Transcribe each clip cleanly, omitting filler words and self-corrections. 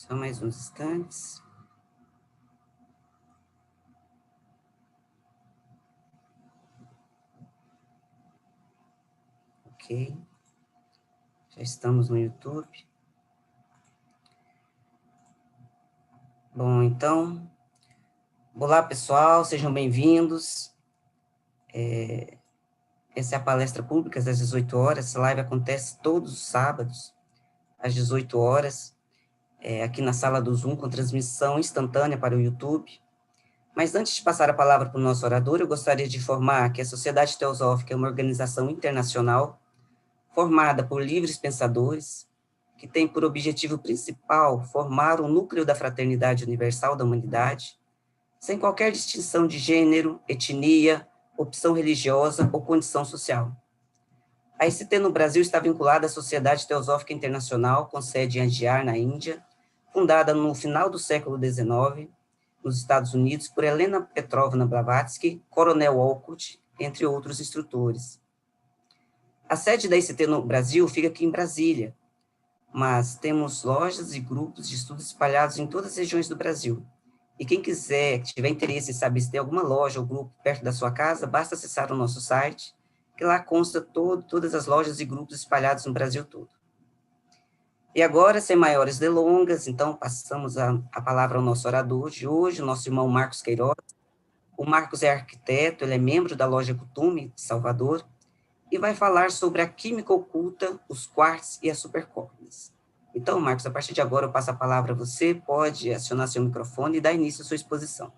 Só mais uns instantes. Ok. Já estamos no YouTube. Bom, então, olá pessoal, sejam bem-vindos. Essa é a palestra pública às 18 horas. Essa live acontece todos os sábados, às 18 horas, aqui na sala do Zoom, com transmissão instantânea para o YouTube. Mas antes de passar a palavra para o nosso orador, eu gostaria de informar que a Sociedade Teosófica é uma organização internacional formada por livres pensadores, que tem por objetivo principal formar um núcleo da fraternidade universal da humanidade, sem qualquer distinção de gênero, etnia, opção religiosa ou condição social. A ICT no Brasil está vinculada à Sociedade Teosófica Internacional, com sede em Andiar, na Índia, fundada no final do século XIX, nos Estados Unidos, por Helena Petrovna Blavatsky, Coronel Olcott, entre outros instrutores. A sede da ICT no Brasil fica aqui em Brasília, mas temos lojas e grupos de estudos espalhados em todas as regiões do Brasil. E quem quiser, que tiver interesse em saber se tem alguma loja ou grupo perto da sua casa, basta acessar o nosso site, que lá consta todas as lojas e grupos espalhados no Brasil todo. E agora, sem maiores delongas, então passamos a palavra ao nosso orador de hoje, o nosso irmão Marcos Queiroz. O Marcos é arquiteto, ele é membro da Loja Cutume, de Salvador, e vai falar sobre a química oculta, os quartz e as supercórneas. Então, Marcos, a partir de agora eu passo a palavra a você, pode acionar seu microfone e dar início à sua exposição.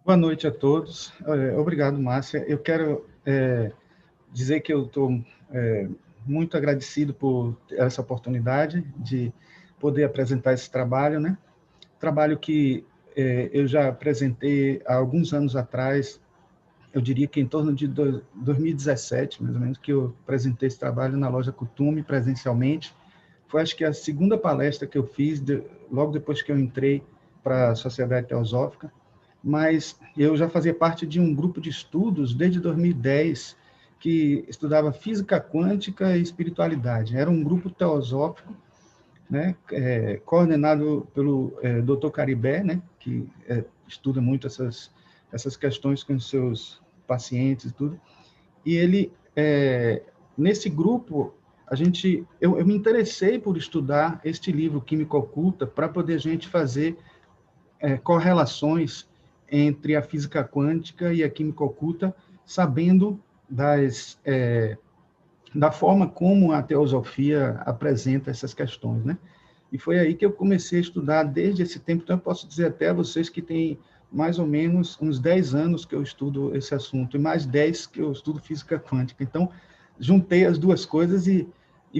Boa noite a todos. Obrigado, Márcia. Eu quero dizer que eu estou muito agradecido por essa oportunidade de poder apresentar esse trabalho, né? Trabalho que eu já apresentei há alguns anos atrás, eu diria que em torno de 2017, mais ou menos, que eu apresentei esse trabalho na Loja Cutume, presencialmente. Foi, acho que, a segunda palestra que eu fiz, logo depois que eu entrei para a Sociedade Teosófica, mas eu já fazia parte de um grupo de estudos desde 2010, que estudava física quântica e espiritualidade. Era um grupo teosófico, né, coordenado pelo Dr. Caribé, né, que estuda muito essas questões com os seus pacientes e tudo. E ele, nesse grupo, eu me interessei por estudar este livro, Química Oculta, para poder a gente fazer correlações entre a física quântica e a química oculta, sabendo da forma como a teosofia apresenta essas questões, né? E foi aí que eu comecei a estudar desde esse tempo. Então, eu posso dizer até a vocês que tem mais ou menos uns 10 anos que eu estudo esse assunto, e mais 10 que eu estudo física quântica. Então, juntei as duas coisas e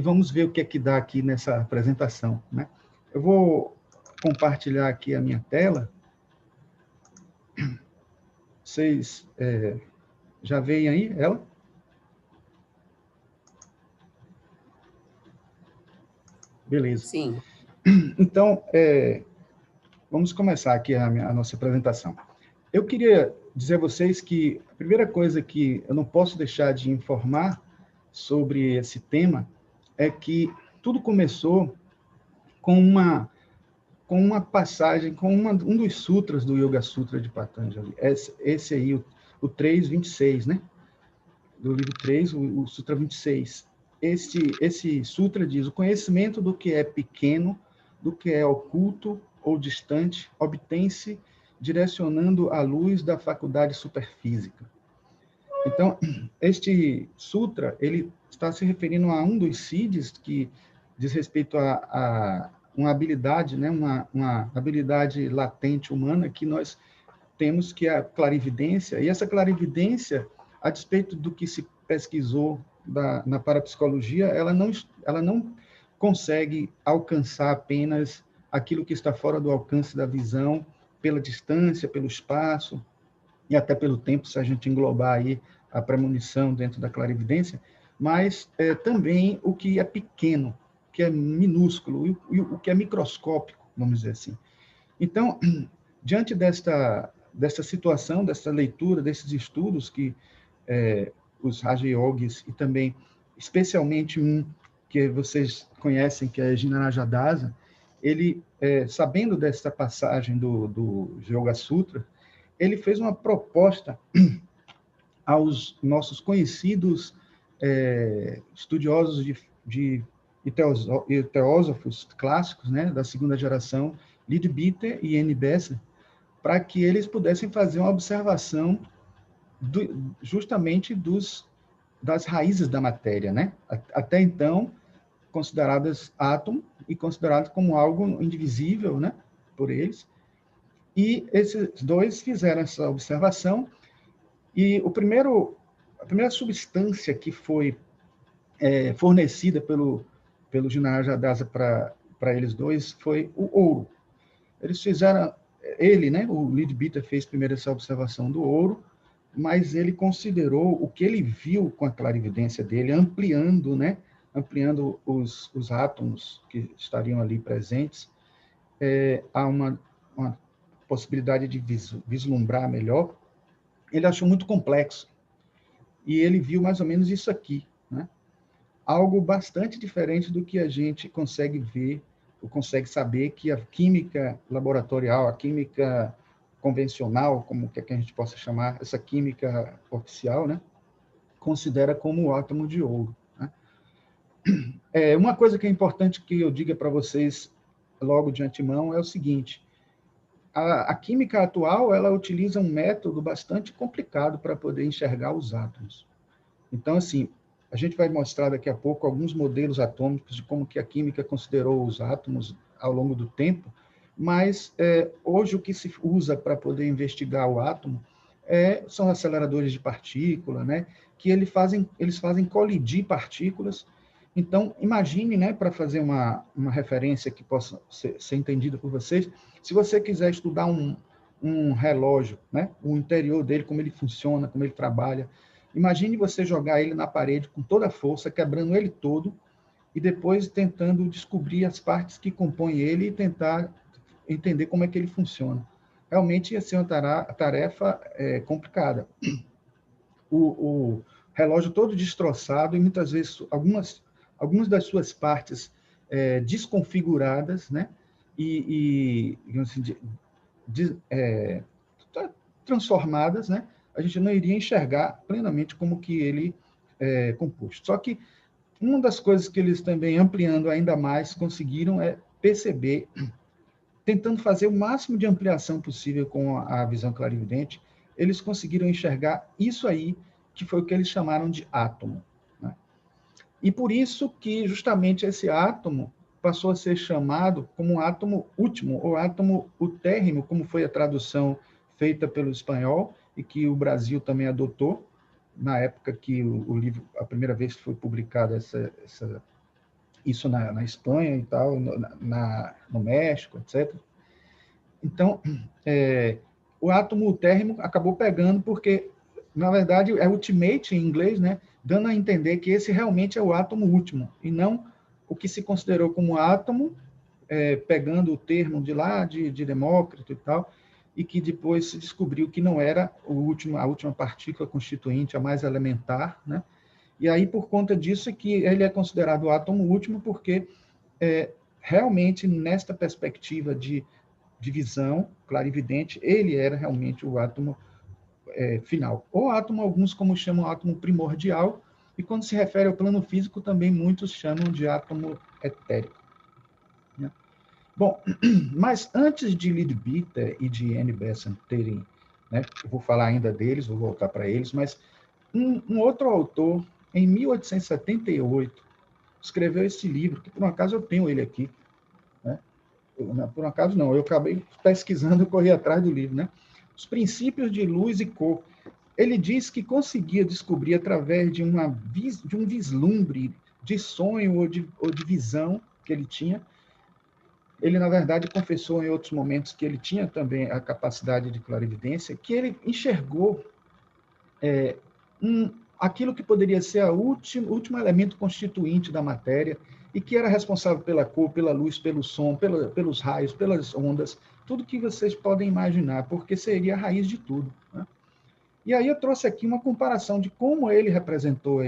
vamos ver o que é que dá aqui nessa apresentação, né? Eu vou compartilhar aqui a minha tela. Vocês já veem aí ela? Beleza. Sim. Então, vamos começar aqui a nossa apresentação. Eu queria dizer a vocês que a primeira coisa que eu não posso deixar de informar sobre esse tema é que tudo começou com uma passagem, com um dos sutras do Yoga Sutra de Patanjali. Esse aí, o 3.26, né? Do livro 3, o Sutra 26. Esse sutra diz: o conhecimento do que é pequeno, do que é oculto ou distante, obtém-se direcionando a luz da faculdade superfísica. Então, este sutra, ele está se referindo a um dos siddhis que diz respeito a uma habilidade, né, uma habilidade latente humana que nós temos, que é a clarividência, e essa clarividência, a despeito do que se pesquisou na parapsicologia, ela não consegue alcançar apenas aquilo que está fora do alcance da visão, pela distância, pelo espaço, e até pelo tempo, se a gente englobar aí a premonição dentro da clarividência, mas também o que é pequeno, o que é minúsculo, e o que é microscópico, vamos dizer assim. Então, diante desta situação, dessa leitura, desses estudos que os Raja Yogis, e também, especialmente um que vocês conhecem, que é Jnana-Jadasa, ele, sabendo dessa passagem do Yoga Sutra, ele fez uma proposta aos nossos conhecidos estudiosos e teósofos clássicos, né, da segunda geração, Leadbeater e N. Besser, para que eles pudessem fazer uma observação justamente das raízes da matéria, né? Até então consideradas átomo e consideradas como algo indivisível, né, por eles. E esses dois fizeram essa observação, e a primeira substância que foi fornecida pelo Jnana-Jadasa para eles dois foi o ouro. Eles fizeram, né, o Leadbeater fez primeiro essa observação do ouro, mas ele considerou o que ele viu com a clarividência dele, ampliando, né, ampliando os átomos que estariam ali presentes, a uma possibilidade de vislumbrar melhor. Ele achou muito complexo, e ele viu mais ou menos isso aqui, né? Algo bastante diferente do que a gente consegue ver, ou consegue saber que a química laboratorial, a química convencional, como que a gente possa chamar, essa química oficial, né, considera como o átomo de ouro, né? Uma coisa que é importante que eu diga para vocês logo de antemão é o seguinte: a química atual, ela utiliza um método bastante complicado para poder enxergar os átomos. Então, assim, a gente vai mostrar daqui a pouco alguns modelos atômicos de como que a química considerou os átomos ao longo do tempo, mas hoje o que se usa para poder investigar o átomo são aceleradores de partícula, né, que eles fazem colidir partículas. Então, imagine, né, para fazer uma referência que possa ser entendida por vocês, se você quiser estudar um relógio, né, o interior dele, como ele funciona, como ele trabalha, imagine você jogar ele na parede com toda a força, quebrando ele todo, e depois tentando descobrir as partes que compõem ele e tentar entender como é que ele funciona. Realmente ia ser uma tarefa complicada. O relógio todo destroçado e muitas vezes algumas das suas partes desconfiguradas, né? Digamos assim, transformadas, né? A gente não iria enxergar plenamente como que ele é composto. Só que uma das coisas que eles também, ampliando ainda mais, conseguiram perceber, tentando fazer o máximo de ampliação possível com a visão clarividente, eles conseguiram enxergar isso aí, que foi o que eles chamaram de átomo, né? E por isso que justamente esse átomo passou a ser chamado como um átomo último, ou átomo utérrimo, como foi a tradução feita pelo espanhol, e que o Brasil também adotou, na época que o livro, a primeira vez que foi publicado isso na Espanha e tal, no México, etc. Então, o átomo térrimo acabou pegando porque, na verdade, é ultimate em inglês, né, dando a entender que esse realmente é o átomo último, e não o que se considerou como átomo, pegando o termo de lá, de Demócrito e tal, e que depois se descobriu que não era a última partícula constituinte, a mais elementar, né? E aí, por conta disso, é que ele é considerado o átomo último, porque realmente, nesta perspectiva de visão clarividente, ele era realmente o átomo final. Ou átomo, alguns como chamam átomo primordial, e quando se refere ao plano físico, também muitos chamam de átomo etérico, né? Bom, mas antes de Leadbeater e de N. Besant terem, né, eu vou falar ainda deles, vou voltar para eles, mas um outro autor, em 1878, escreveu esse livro, que por um acaso eu tenho ele aqui, né? Por um acaso não, eu acabei pesquisando e corri atrás do livro, né? Os Princípios de Luz e Cor. Ele diz que conseguia descobrir através de um vislumbre de sonho ou de visão que ele tinha. Ele, na verdade, confessou em outros momentos que ele tinha também a capacidade de clarividência, que ele enxergou aquilo que poderia ser o último elemento constituinte da matéria, e que era responsável pela cor, pela luz, pelo som, pelos raios, pelas ondas, tudo que vocês podem imaginar, porque seria a raiz de tudo, né? E aí eu trouxe aqui uma comparação de como ele representou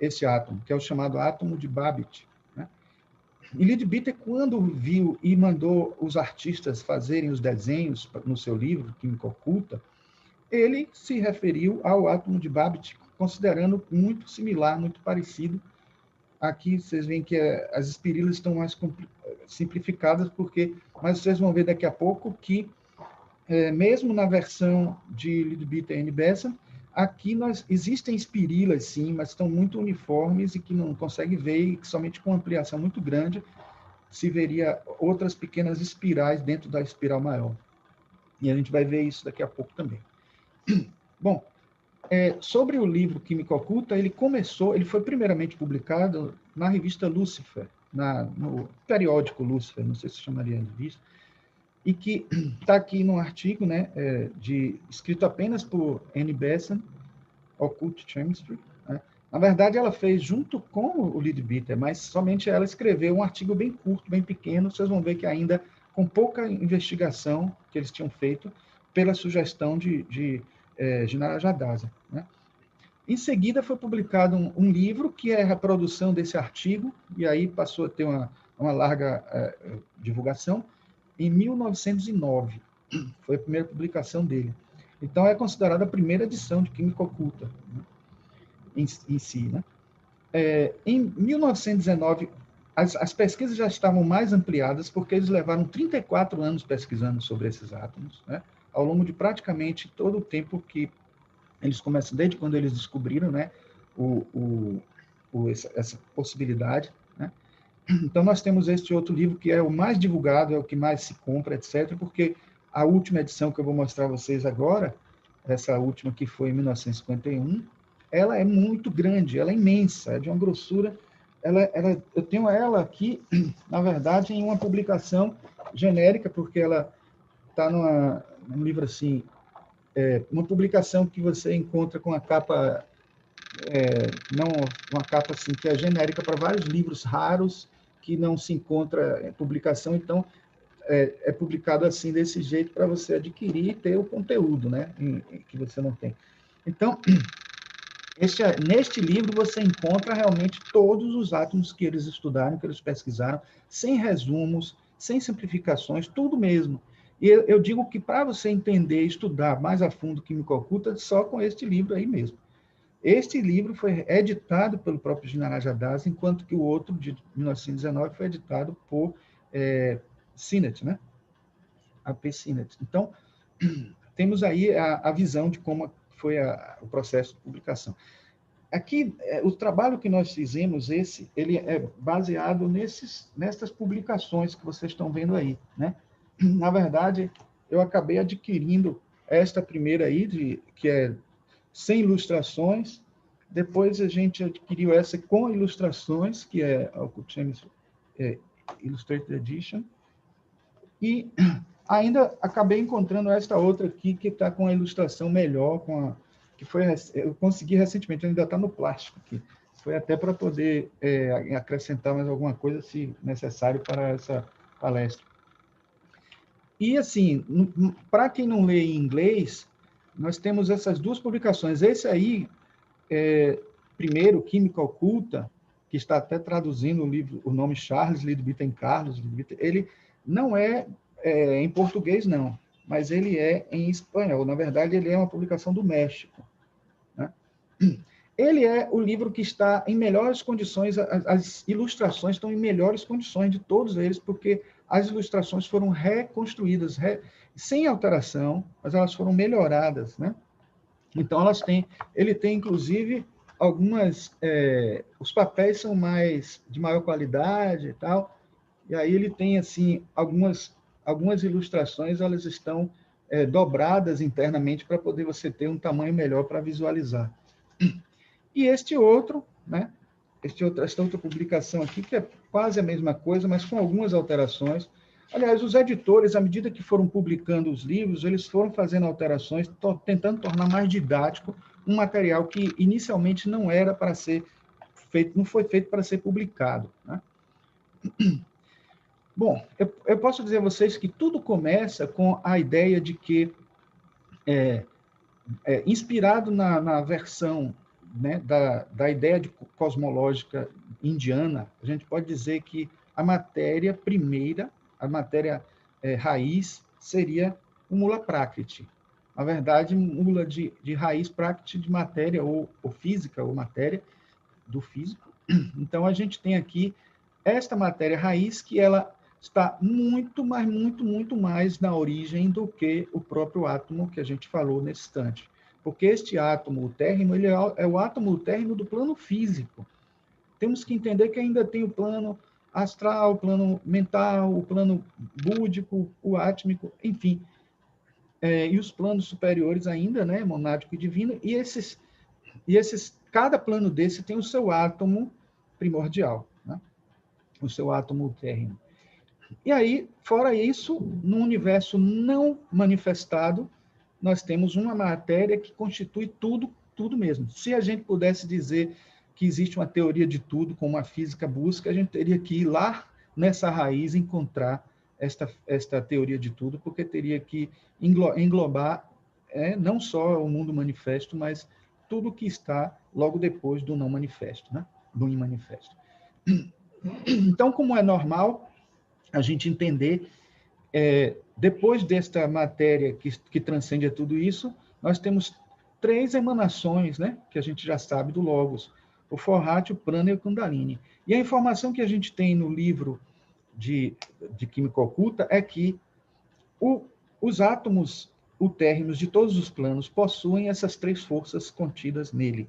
esse átomo, que é o chamado átomo de Babbitt, né? E Leadbeater, quando viu e mandou os artistas fazerem os desenhos no seu livro, Química Oculta, ele se referiu ao átomo de Babbitt, considerando muito similar, muito parecido. Aqui vocês veem que as espirilas estão mais simplificadas, mas vocês vão ver daqui a pouco que, mesmo na versão de Leadbeater e Besson, aqui existem espirilas, sim, mas estão muito uniformes e que não consegue ver, e que somente com ampliação muito grande se veria outras pequenas espirais dentro da espiral maior. E a gente vai ver isso daqui a pouco também. Bom, sobre o livro Química Oculta, ele foi primeiramente publicado na revista Lucifer, no periódico Lucifer, não sei se chamaria de revista, e que está aqui num artigo, né, escrito apenas por Annie Besant, Occult Chemistry, né? Na verdade, ela fez junto com o Leadbeater, mas somente ela escreveu um artigo bem curto, bem pequeno. Vocês vão ver que ainda com pouca investigação que eles tinham feito pela sugestão de Ginara-Jadasa, né? Em seguida, foi publicado um livro que é a reprodução desse artigo, e aí passou a ter uma larga divulgação, em 1909. Foi a primeira publicação dele. Então, é considerada a primeira edição de Química Oculta, né, em si. Né? Em 1919, as pesquisas já estavam mais ampliadas, porque eles levaram 34 anos pesquisando sobre esses átomos, né, ao longo de praticamente todo o tempo que eles começam, desde quando eles descobriram, né, essa possibilidade. Né? Então, nós temos este outro livro, que é o mais divulgado, é o que mais se compra, etc., porque a última edição que eu vou mostrar a vocês agora, essa última que foi em 1951, ela é muito grande, ela é imensa, é de uma grossura. Eu tenho ela aqui, na verdade, em uma publicação genérica, porque ela está num livro assim, uma publicação que você encontra com a capa, não uma capa assim, que é genérica para vários livros raros, que não se encontra em publicação, então é publicado assim, desse jeito, para você adquirir e ter o conteúdo, né, que você não tem. Então, neste livro você encontra realmente todos os átomos que eles estudaram, que eles pesquisaram, sem resumos, sem simplificações, tudo mesmo. E eu digo que para você entender, estudar mais a fundo Química Oculta, só com este livro aí mesmo. Este livro foi editado pelo próprio Ginara-Jadasa, enquanto que o outro, de 1919, foi editado por Sinnett, né? A P. Sinnett. Então, temos aí a visão de como foi o processo de publicação. Aqui, o trabalho que nós fizemos, ele é baseado nessas publicações que vocês estão vendo aí, né? Na verdade, eu acabei adquirindo esta primeira aí, que é sem ilustrações. Depois a gente adquiriu essa com ilustrações, que é a Occult Chemistry Illustrated Edition. E ainda acabei encontrando esta outra aqui, que está com a ilustração melhor, eu consegui recentemente, ainda está no plástico aqui. Foi até para poder acrescentar mais alguma coisa, se necessário, para essa palestra. E, assim, para quem não lê em inglês, nós temos essas duas publicações. Esse aí, primeiro, Química Oculta, que está até traduzindo o nome Charles Leadbeater em Carlos Leadbeater, ele não é em português, não, mas ele é em espanhol. Na verdade, ele é uma publicação do México. Né? Ele é o livro que está em melhores condições, as ilustrações estão em melhores condições de todos eles, porque as ilustrações foram reconstruídas, sem alteração, mas elas foram melhoradas, né? Então, ele tem, inclusive, os papéis são de maior qualidade e tal, e aí ele tem, assim, algumas ilustrações, elas estão dobradas internamente para poder você ter um tamanho melhor para visualizar. E este outro, né? Esta outra publicação aqui, que é quase a mesma coisa, mas com algumas alterações. Aliás, os editores, à medida que foram publicando os livros, eles foram fazendo alterações, tentando tornar mais didático um material que inicialmente não era para ser feito, não foi feito para ser publicado. Né? Bom, eu posso dizer a vocês que tudo começa com a ideia de que, inspirado na versão né, da ideia cosmológica indiana, a gente pode dizer que a matéria primeira, a matéria raiz, seria o Mula Prakriti. Na verdade, Mula de raiz, Prakriti de matéria, ou física, ou matéria do físico. Então, a gente tem aqui esta matéria raiz, que ela está muito mais na origem do que o próprio átomo que a gente falou nesse instante. Porque este átomo, o térrimo, ele é o átomo, o térrimo do plano físico. Temos que entender que ainda tem o plano astral, o plano mental, o plano búdico, o átmico, enfim. E os planos superiores ainda, né, monádico e divino, e cada plano desse tem o seu átomo primordial, né? O seu átomo térrimo. E aí, fora isso, no universo não manifestado, nós temos uma matéria que constitui tudo mesmo. Se a gente pudesse dizer que existe uma teoria de tudo, como a física busca, a gente teria que ir lá nessa raiz encontrar esta teoria de tudo, porque teria que englobar não só o mundo manifesto, mas tudo que está logo depois do não manifesto, né? Do imanifesto. Então, como é normal a gente entender, depois desta matéria que transcende a tudo isso, nós temos 3 emanações, né, que a gente já sabe do Logos, o Forrati, o Prana e o Kundalini. E a informação que a gente tem no livro de Química Oculta é que os átomos utérrimos de todos os planos possuem essas 3 forças contidas nele.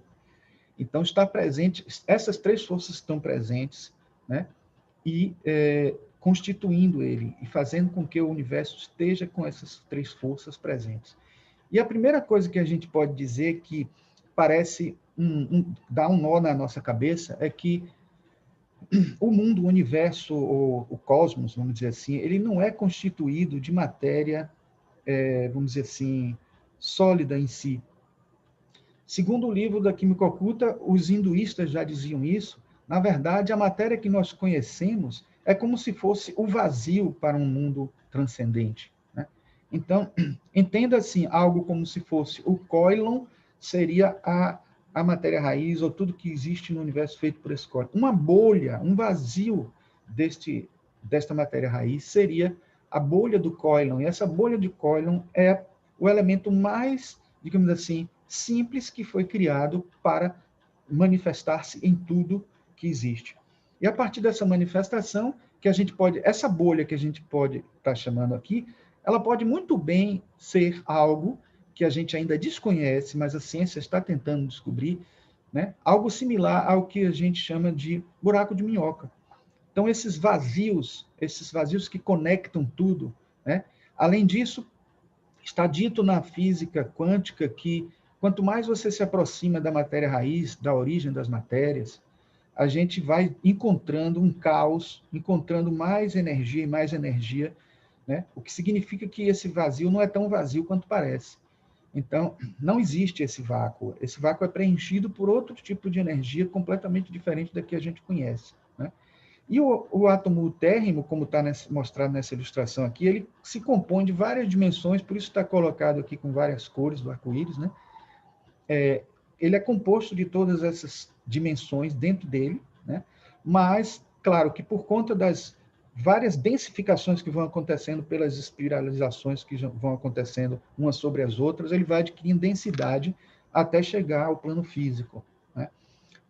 Então, está presente, essas 3 forças estão presentes, né, e constituindo ele e fazendo com que o universo esteja com essas 3 forças presentes. E a primeira coisa que a gente pode dizer que parece dar um nó na nossa cabeça é que o mundo, o universo, o cosmos, vamos dizer assim, ele não é constituído de matéria, vamos dizer assim, sólida em si. Segundo o livro da Química Oculta, os hinduístas já diziam isso. Na verdade, a matéria que nós conhecemos é como se fosse o vazio para um mundo transcendente, né? Então, entenda assim, algo como se fosse o Koilon, seria a matéria raiz, ou tudo que existe no universo feito por esse Koilon. Uma bolha, um vazio desta matéria raiz seria a bolha do Koilon. E essa bolha de Koilon é o elemento mais, digamos assim, simples que foi criado para manifestar-se em tudo que existe. E a partir dessa manifestação, que a gente pode, essa bolha que a gente pode estar chamando aqui, ela pode muito bem ser algo que a gente ainda desconhece, mas a ciência está tentando descobrir, né? Algo similar ao que a gente chama de buraco de minhoca. Então, esses vazios que conectam tudo, né? Além disso, está dito na física quântica que quanto mais você se aproxima da matéria raiz, da origem das matérias, a gente vai encontrando um caos, encontrando mais energia, né? O que significa que esse vazio não é tão vazio quanto parece. Então, não existe esse vácuo. Esse vácuo é preenchido por outro tipo de energia completamente diferente da que a gente conhece, né? E o átomo térrimo, como está mostrado nessa ilustração aqui, ele se compõe de várias dimensões, por isso está colocado aqui com várias cores do arco-íris, né? Ele é composto de todas essas dimensões dentro dele, né? Mas, claro, que por conta das várias densificações que vão acontecendo pelas espiralizações que vão acontecendo umas sobre as outras, ele vai adquirindo densidade até chegar ao plano físico, né?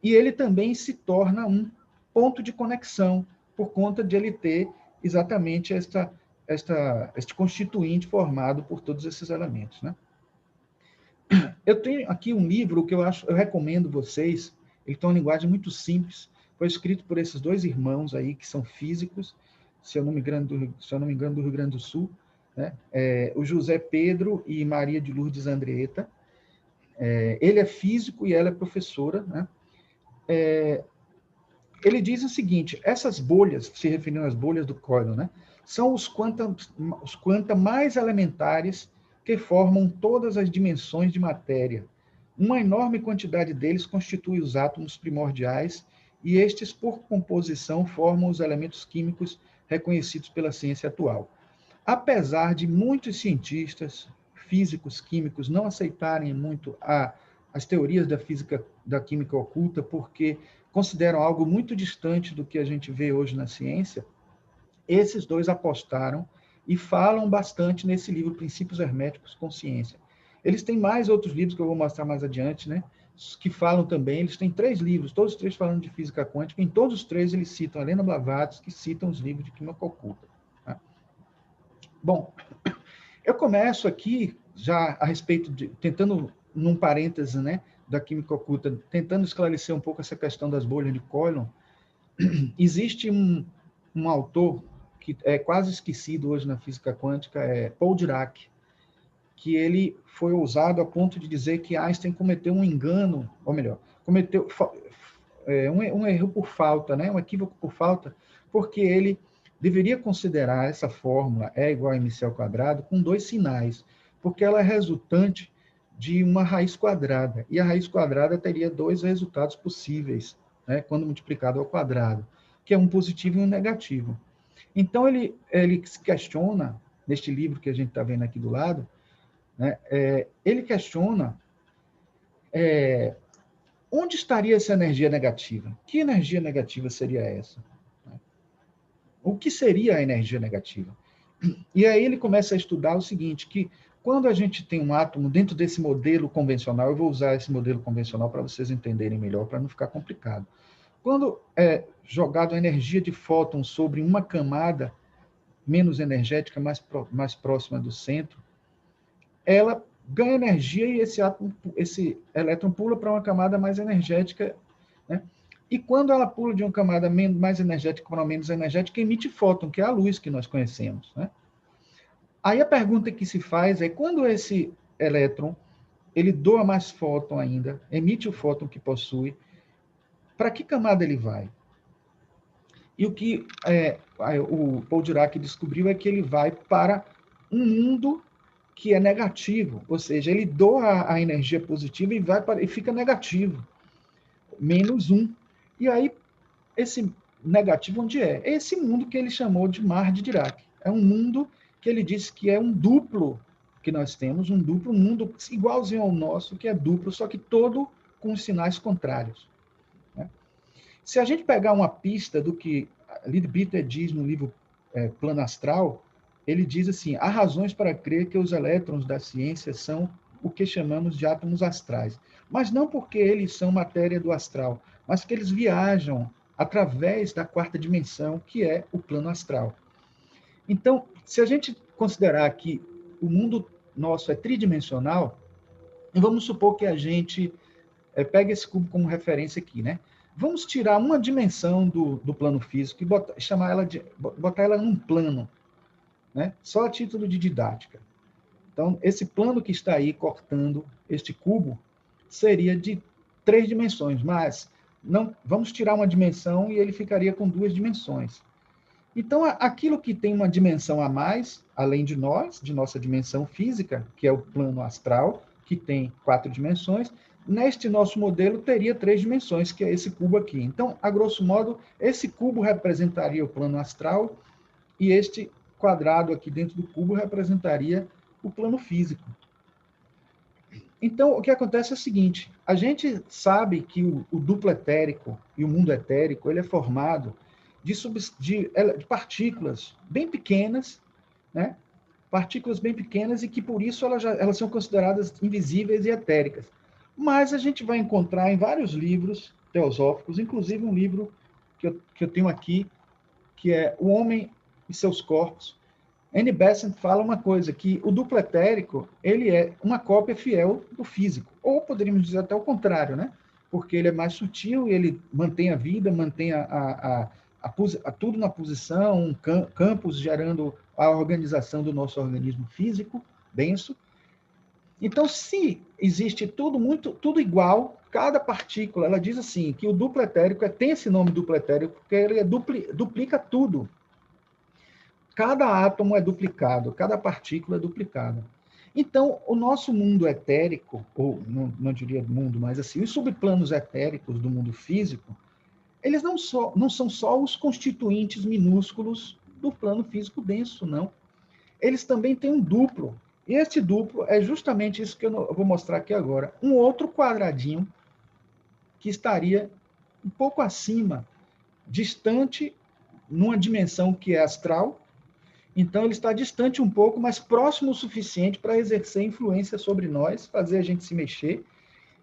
E ele também se torna um ponto de conexão, por conta de ele ter exatamente este constituinte formado por todos esses elementos, né? Eu tenho aqui um livro que eu recomendo vocês, ele tem uma linguagem muito simples, foi escrito por esses 2 irmãos aí, que são físicos, se eu não me engano, do Rio Grande do Sul, né? O José Pedro e Maria de Lourdes Andretta. Ele é físico e ela é professora, né? Ele diz o seguinte: essas bolhas, se referindo às bolhas do Koilon, né, são os quanta mais elementares que formam todas as dimensões de matéria. Uma enorme quantidade deles constitui os átomos primordiais, e estes, por composição, formam os elementos químicos reconhecidos pela ciência atual. Apesar de muitos cientistas, físicos, químicos, não aceitarem muito a as teorias da física, da química oculta, porque consideram algo muito distante do que a gente vê hoje na ciência, esses dois apostaram e falam bastante nesse livro, Princípios Herméticos com Ciência. Eles têm mais outros livros que eu vou mostrar mais adiante, né? Que falam também, eles têm 3 livros, todos os 3 falando de física quântica, em todos os 3 eles citam a Helena Blavatsky, que citam os livros de química oculta. Tá? Bom, eu começo aqui já a respeito de, tentando, num parêntese, né, da química oculta, tentando esclarecer um pouco essa questão das bolhas de Coulomb. Existe um autor que é quase esquecido hoje na física quântica, é Paul Dirac, que ele foi ousado a ponto de dizer que Einstein cometeu um engano, ou melhor, cometeu um erro por falta, né, um equívoco por falta, porque ele deveria considerar essa fórmula E igual a mc ao quadrado com 2 sinais, porque ela é resultante de uma raiz quadrada, e a raiz quadrada teria 2 resultados possíveis, né, quando multiplicado ao quadrado, que é um positivo e um negativo. Então, ele se questiona, neste livro que a gente está vendo aqui do lado, né, ele questiona onde estaria essa energia negativa? Que energia negativa seria essa? O que seria a energia negativa? E aí ele começa a estudar o seguinte, que quando a gente tem um átomo dentro desse modelo convencional, eu vou usar esse modelo convencional para vocês entenderem melhor, para não ficar complicado. Quando é jogado a energia de fóton sobre uma camada menos energética, mais próxima do centro, ela ganha energia e esse elétron pula para uma camada mais energética, né? E quando ela pula de uma camada mais energética para uma menos energética, emite fóton, que é a luz que nós conhecemos, né? Aí a pergunta que se faz é, quando esse elétron ele doa mais fóton ainda, emite o fóton que possui, para que camada ele vai? E o que o Paul Dirac descobriu é que ele vai para um mundo que é negativo, ou seja, ele doa a energia positiva e fica negativo, -1. E aí, esse negativo onde é? É esse mundo que ele chamou de mar de Dirac. É um mundo que ele disse que é um duplo que nós temos, um mundo igualzinho ao nosso, que é duplo, só que todo com os sinais contrários. Né? Se a gente pegar uma pista do que Leadbeater diz no livro Plano Astral, ele diz assim, há razões para crer que os elétrons da ciência são o que chamamos de átomos astrais, mas não porque eles são matéria do astral, mas que eles viajam através da 4ª dimensão, que é o plano astral. Então, se a gente considerar que o mundo nosso é tridimensional, vamos supor que a gente pega esse cubo como referência aqui, né? Vamos tirar uma dimensão do plano físico e botar ela num plano, né? Só a título de didática. Então, esse plano que está aí cortando este cubo seria de 3 dimensões, mas não, vamos tirar uma dimensão e ele ficaria com 2 dimensões. Então, aquilo que tem uma dimensão a mais, além de nós, de nossa dimensão física, que é o plano astral, que tem 4 dimensões, neste nosso modelo teria 3 dimensões, que é esse cubo aqui. Então, a grosso modo, esse cubo representaria o plano astral e este quadrado aqui dentro do cubo representaria o plano físico. Então, o que acontece é o seguinte, a gente sabe que o duplo etérico e o mundo etérico, ele é formado de partículas bem pequenas, né? Partículas bem pequenas e que, por isso, elas são consideradas invisíveis e etéricas. Mas a gente vai encontrar em vários livros teosóficos, inclusive um livro que eu tenho aqui, que é O Homem e Seus Corpos. Annie Besant fala uma coisa, que o duplo etérico, ele é uma cópia fiel do físico. Ou poderíamos dizer até o contrário, né? Porque ele é mais sutil e ele mantém a vida, mantém tudo na posição, campos gerando a organização do nosso organismo físico, denso. Então, se existe tudo igual, cada partícula, ela diz assim, que o duplo etérico tem esse nome duplo etérico, porque ele duplica tudo. Cada átomo é duplicado, cada partícula é duplicada. Então, o nosso mundo etérico, ou não diria mundo, mas assim, os subplanos etéricos do mundo físico, eles não são só os constituintes minúsculos do plano físico denso, não. Eles também têm um duplo, E este duplo é justamente isso que eu vou mostrar aqui agora. Um outro quadradinho que estaria um pouco acima, distante, numa dimensão que é astral. Então, ele está distante um pouco, mas próximo o suficiente para exercer influência sobre nós, fazer a gente se mexer.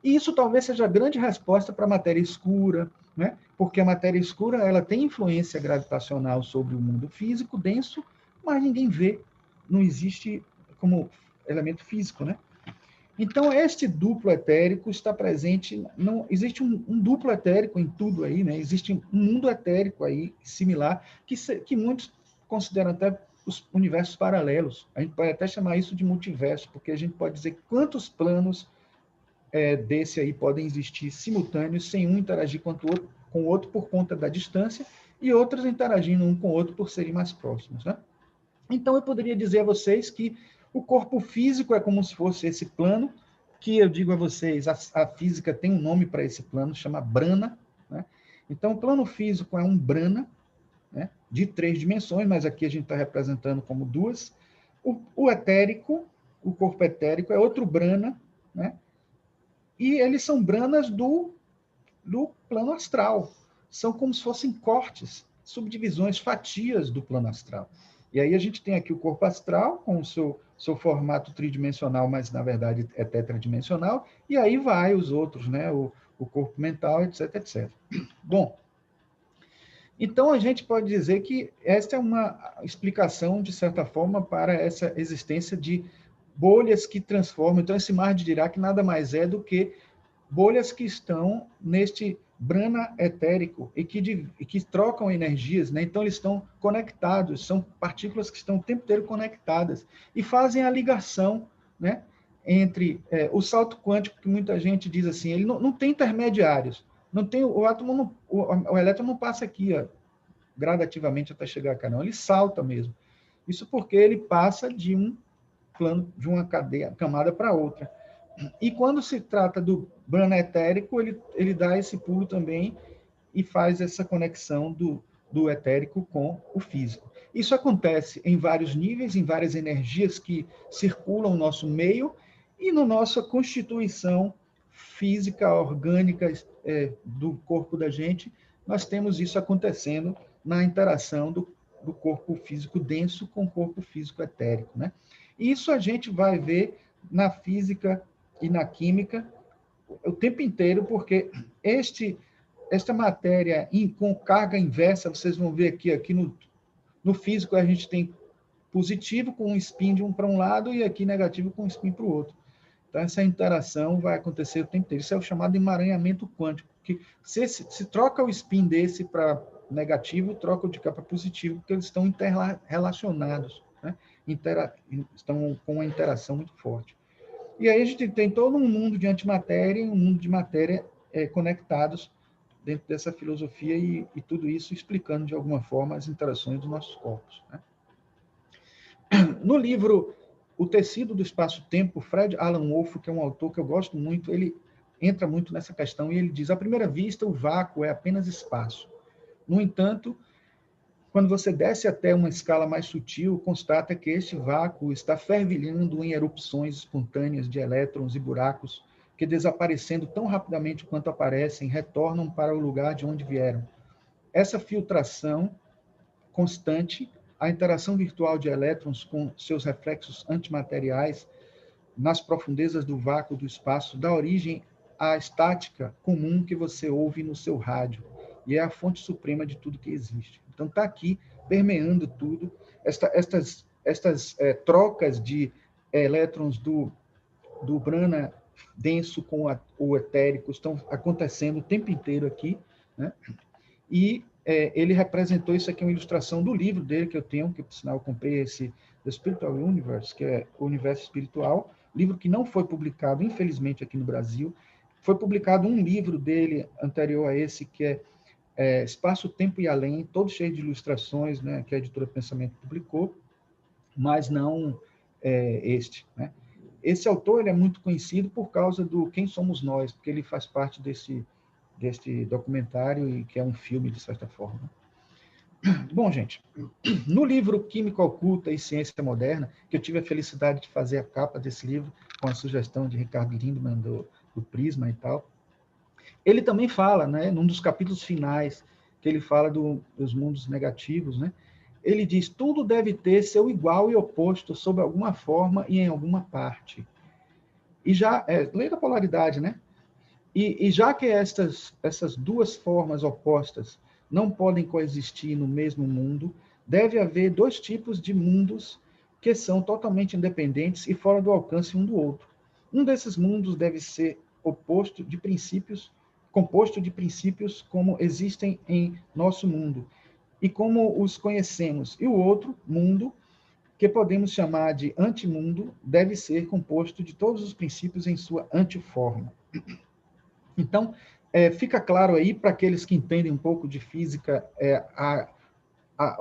E isso talvez seja a grande resposta para a matéria escura, né? Porque a matéria escura ela tem influência gravitacional sobre o mundo físico denso, mas ninguém vê, não existe como elemento físico, né? Então, este duplo etérico está presente, não existe um duplo etérico em tudo aí, né? Existe um mundo etérico aí similar, que muitos consideram até os universos paralelos. A gente pode até chamar isso de multiverso, porque a gente pode dizer quantos planos desse aí podem existir simultâneos, sem um interagir com o outro por conta da distância, e outros interagindo um com o outro por serem mais próximos, né? Então, eu poderia dizer a vocês que o corpo físico é como se fosse esse plano, que eu digo a vocês, a física tem um nome para esse plano, chama Brana, né? Então, o plano físico é um Brana, né, de 3 dimensões, mas aqui a gente está representando como 2. O etérico, o corpo etérico, é outro Brana, né? E eles são branas do plano astral. São como se fossem cortes, subdivisões, fatias do plano astral. E aí a gente tem aqui o corpo astral, com o seu formato tridimensional, mas na verdade é tetradimensional, e aí vai os outros, né? O corpo mental, etc, etc. Bom, então a gente pode dizer que esta é uma explicação, de certa forma, para essa existência de bolhas que transformam. Então, esse mar de Dirac nada mais é do que bolhas que estão neste brana etérico e que trocam energias, né? Então eles estão conectados, são partículas que estão o tempo inteiro conectadas e fazem a ligação, né, entre o salto quântico, que muita gente diz assim, ele não tem intermediários, não tem o átomo, o elétron não passa aqui, ó, gradativamente até chegar cá, não, ele salta mesmo. Isso porque ele passa de um plano, de uma camada para outra. E quando se trata do brana etérico, ele dá esse pulo também e faz essa conexão do etérico com o físico. Isso acontece em vários níveis, em várias energias que circulam no nosso meio e na nossa constituição física, orgânica do corpo da gente, nós temos isso acontecendo na interação do corpo físico denso com o corpo físico etérico, né? Isso a gente vai ver na física e na química o tempo inteiro, porque esta matéria com carga inversa, vocês vão ver aqui no físico a gente tem positivo com um spin de para um lado e aqui negativo com um spin para o outro. Então, essa interação vai acontecer o tempo inteiro. Isso é o chamado emaranhamento quântico, que se troca o spin desse para negativo, troca o de cá para positivo, porque eles estão interrelacionados, né? Estão com uma interação muito forte. E aí a gente tem todo um mundo de antimatéria e um mundo de matéria conectados dentro dessa filosofia e tudo isso explicando de alguma forma as interações dos nossos corpos, né? No livro O Tecido do Espaço-Tempo, Fred Alan Wolf, que é um autor que eu gosto muito, ele entra muito nessa questão e ele diz: à primeira vista, o vácuo é apenas espaço. No entanto, quando você desce até uma escala mais sutil, constata que este vácuo está fervilhando em erupções espontâneas de elétrons e buracos que, desaparecendo tão rapidamente quanto aparecem, retornam para o lugar de onde vieram. Essa filtração constante, a interação virtual de elétrons com seus reflexos antimateriais nas profundezas do vácuo do espaço, dá origem à estática comum que você ouve no seu rádio, e é a fonte suprema de tudo que existe. Então, está aqui, permeando tudo, estas trocas de elétrons do Brana denso com o etérico estão acontecendo o tempo inteiro aqui, né? E ele representou isso aqui, uma ilustração do livro dele que eu tenho, que por sinal eu comprei esse The Spiritual Universe, que é o Universo Espiritual, livro que não foi publicado, infelizmente, aqui no Brasil. Foi publicado um livro dele anterior a esse, que é Espaço, Tempo e Além, todo cheio de ilustrações, né, que a Editora Pensamento publicou, mas não este, né? Esse autor ele é muito conhecido por causa do Quem Somos Nós, porque ele faz parte deste documentário, e que é um filme, de certa forma. Bom, gente, no livro Química Oculta e Ciência Moderna, que eu tive a felicidade de fazer a capa desse livro, com a sugestão de Ricardo Lindman, do Prisma e tal, ele também fala, né, num dos capítulos finais, que ele fala dos mundos negativos, né, ele diz, tudo deve ter seu igual e oposto sob alguma forma e em alguma parte. E já, lei da polaridade, né? E já que essas duas formas opostas não podem coexistir no mesmo mundo, deve haver dois tipos de mundos que são totalmente independentes e fora do alcance um do outro. Um desses mundos deve ser composto de princípios como existem em nosso mundo e como os conhecemos. E o outro mundo, que podemos chamar de antimundo, deve ser composto de todos os princípios em sua antiforma. Então, fica claro aí para aqueles que entendem um pouco de física,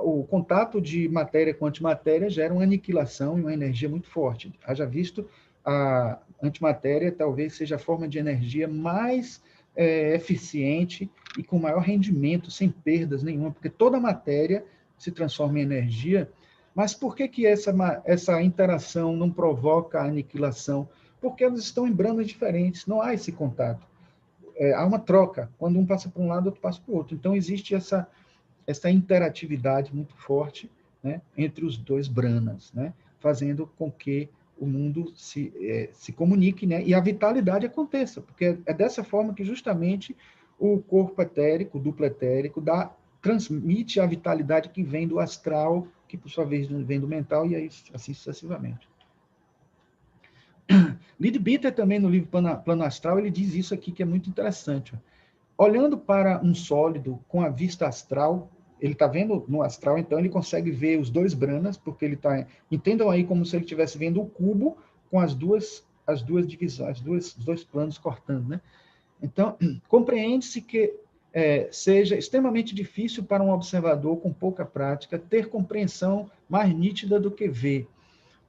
o contato de matéria com antimatéria gera uma aniquilação e uma energia muito forte. Haja visto, a antimatéria talvez seja a forma de energia mais eficiente e com maior rendimento, sem perdas nenhuma, porque toda matéria se transforma em energia. Mas por que essa interação não provoca a aniquilação? Porque elas estão em bandas diferentes, não há esse contato. Há uma troca. Quando um passa para um lado, outro passa para o outro. Então, existe essa interatividade muito forte, né, entre os dois branas, né, fazendo com que o mundo se comunique, né, e a vitalidade aconteça, porque é dessa forma que justamente o corpo etérico, o duplo etérico, transmite a vitalidade que vem do astral, que por sua vez vem do mental, e aí, assim sucessivamente. Leadbeater também, no livro Plano Astral, ele diz isso aqui que é muito interessante. Olhando para um sólido com a vista astral, ele está vendo no astral, então ele consegue ver os dois branas, porque ele está... Entendam aí como se ele estivesse vendo o cubo com as duas divisões, os dois planos cortando, né? Então, compreende-se que seja extremamente difícil para um observador com pouca prática ter compreensão mais nítida do que ver.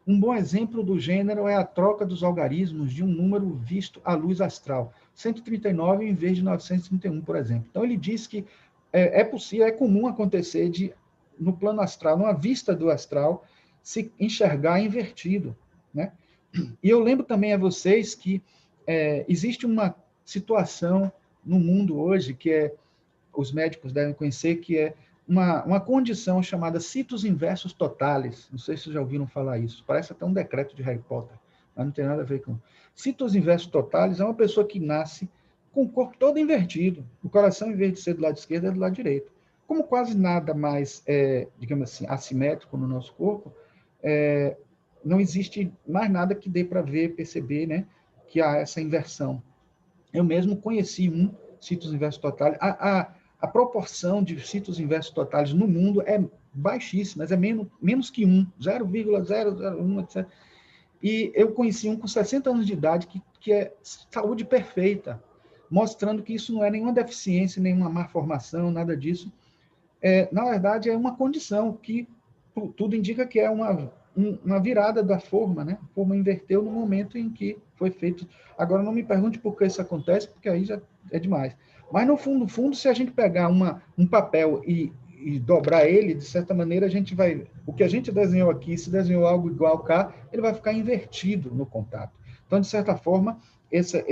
Um bom exemplo do gênero é a troca dos algarismos de um número visto à luz astral, 139 em vez de 931, por exemplo. Então, ele diz que é comum acontecer no plano astral, numa vista do astral, se enxergar invertido, né? E eu lembro também a vocês que existe uma situação no mundo hoje que os médicos devem conhecer, que é uma condição chamada citos inversos totalis. Não sei se vocês já ouviram falar isso. Parece até um decreto de Harry Potter, mas não tem nada a ver com... Citos inversos totalis é uma pessoa que nasce com o corpo todo invertido. O coração, em vez de ser do lado esquerdo, é do lado direito. Como quase nada mais, digamos assim, assimétrico no nosso corpo, não existe mais nada que dê para ver, perceber, né, que há essa inversão. Eu mesmo conheci um citos inversos totalis. A proporção de citos inversos totais no mundo é baixíssima, mas é menos que 1, 0,001, etc. E eu conheci um com 60 anos de idade que é saúde perfeita, mostrando que isso não é nenhuma deficiência, nenhuma má formação, nada disso. Na verdade, é uma condição que tudo indica que é uma virada da forma, né? A forma inverteu no momento em que foi feito. Agora, não me pergunte por que isso acontece, porque aí já é demais. Mas, no fundo, se a gente pegar um papel e dobrar ele, de certa maneira, a gente vai... O que a gente desenhou aqui, se desenhou algo igual cá, ele vai ficar invertido no contato. Então, de certa forma, essa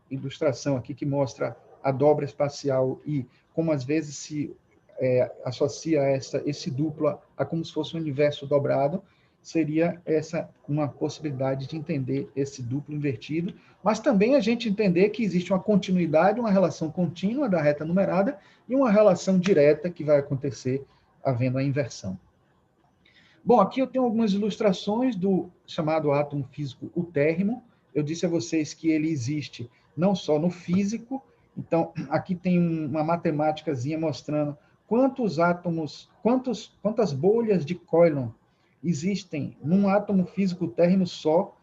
ilustração aqui que mostra a dobra espacial e como, às vezes, se associa esse duplo a como se fosse um universo dobrado, seria essa uma possibilidade de entender esse duplo invertido, mas também a gente entender que existe uma continuidade, uma relação contínua da reta numerada e uma relação direta que vai acontecer havendo a inversão. Bom, aqui eu tenho algumas ilustrações do chamado átomo físico utérrimo. Eu disse a vocês que ele existe não só no físico, então aqui tem uma matemáticazinha mostrando quantas bolhas de Coulomb existem num átomo físico térrimo só,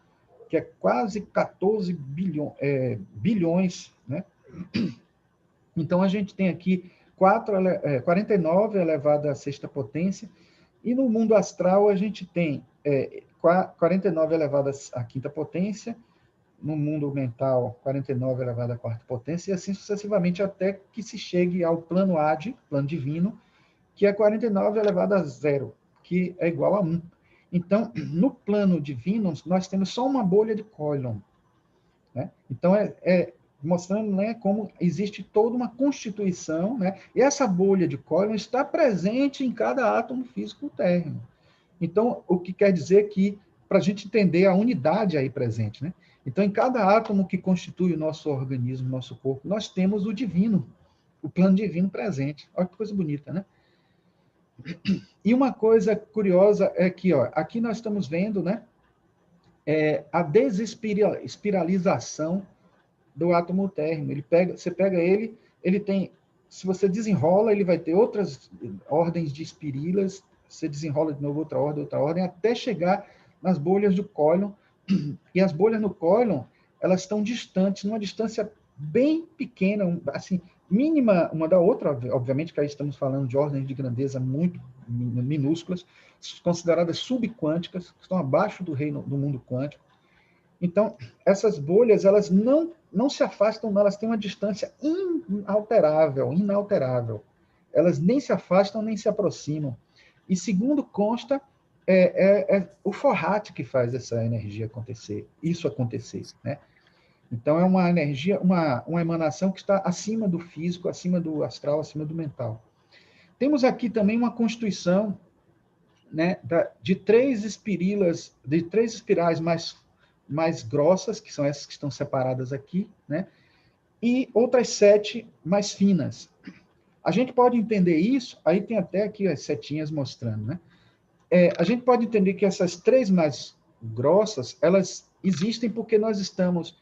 que é quase 14 bilhões, né? Então, a gente tem aqui 49 elevado à sexta potência, e no mundo astral a gente tem 49 elevado à quinta potência, no mundo mental 49 elevado à quarta potência, e assim sucessivamente até que se chegue ao plano AD, plano divino, que é 49 elevado a zero, que é igual a 1. Então, no plano divino, nós temos só uma bolha de Coulomb, né? Então, mostrando, né, como existe toda uma constituição, né? E essa bolha de Coulomb está presente em cada átomo físico térreo. Então, o que quer dizer que, para a gente entender a unidade aí presente, né? Então, em cada átomo que constitui o nosso organismo, o nosso corpo, nós temos o divino, o plano divino presente. Olha que coisa bonita, né? E uma coisa curiosa é que, ó, aqui nós estamos vendo, né, a desespiralização do átomo térreo. Você pega ele tem, se você desenrola, ele vai ter outras ordens de espirilas, você desenrola de novo outra ordem, até chegar nas bolhas do Coulomb. E as bolhas no Coulomb, elas estão distantes, numa distância bem pequena, assim, mínima uma da outra, obviamente que aí estamos falando de ordens de grandeza muito minúsculas, consideradas subquânticas, que estão abaixo do reino do mundo quântico. Então, essas bolhas, elas não se afastam, elas têm uma distância inalterável. Elas nem se afastam, nem se aproximam. E, segundo consta, é o Fohat que faz essa energia acontecer, isso acontecer, né? Então, é uma energia, uma emanação que está acima do físico, acima do astral, acima do mental. Temos aqui também uma constituição, né, de três espirais mais grossas, que são essas que estão separadas aqui, né, e outras 7 mais finas. A gente pode entender isso, aí tem até aqui as setinhas mostrando, né? A gente pode entender que essas 3 mais grossas, elas existem porque nós estamos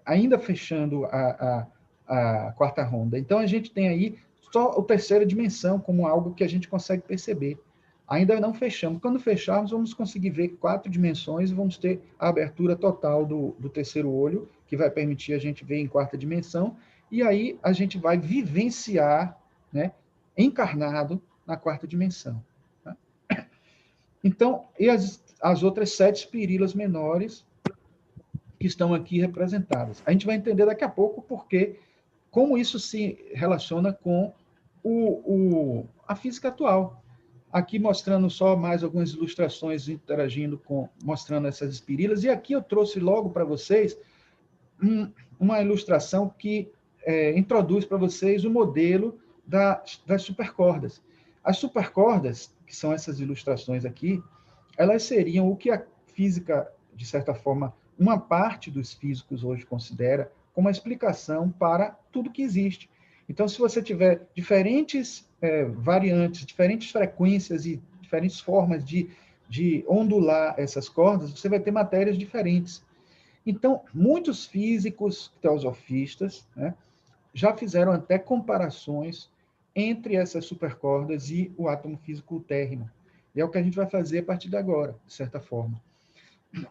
ainda fechando a quarta ronda. Então, a gente tem aí só a terceira dimensão como algo que a gente consegue perceber. Ainda não fechamos. Quando fecharmos, vamos conseguir ver 4 dimensões e vamos ter a abertura total do terceiro olho, que vai permitir a gente ver em quarta dimensão, e aí a gente vai vivenciar, né, encarnado na quarta dimensão. Tá? Então, e as outras 7 espirilas menores que estão aqui representadas. A gente vai entender daqui a pouco porque como isso se relaciona com a física atual. Aqui mostrando só mais algumas ilustrações interagindo mostrando essas espirilas. E aqui eu trouxe logo para vocês uma ilustração que introduz para vocês o modelo das supercordas. As supercordas, que são essas ilustrações aqui, elas seriam o que a física, de certa forma, uma parte dos físicos hoje considera como uma explicação para tudo que existe. Então, se você tiver diferentes variantes, diferentes frequências e diferentes formas de ondular essas cordas, você vai ter matérias diferentes. Então, muitos físicos teosofistas, né, já fizeram até comparações entre essas supercordas e o átomo físico térreo. E é o que a gente vai fazer a partir de agora, de certa forma.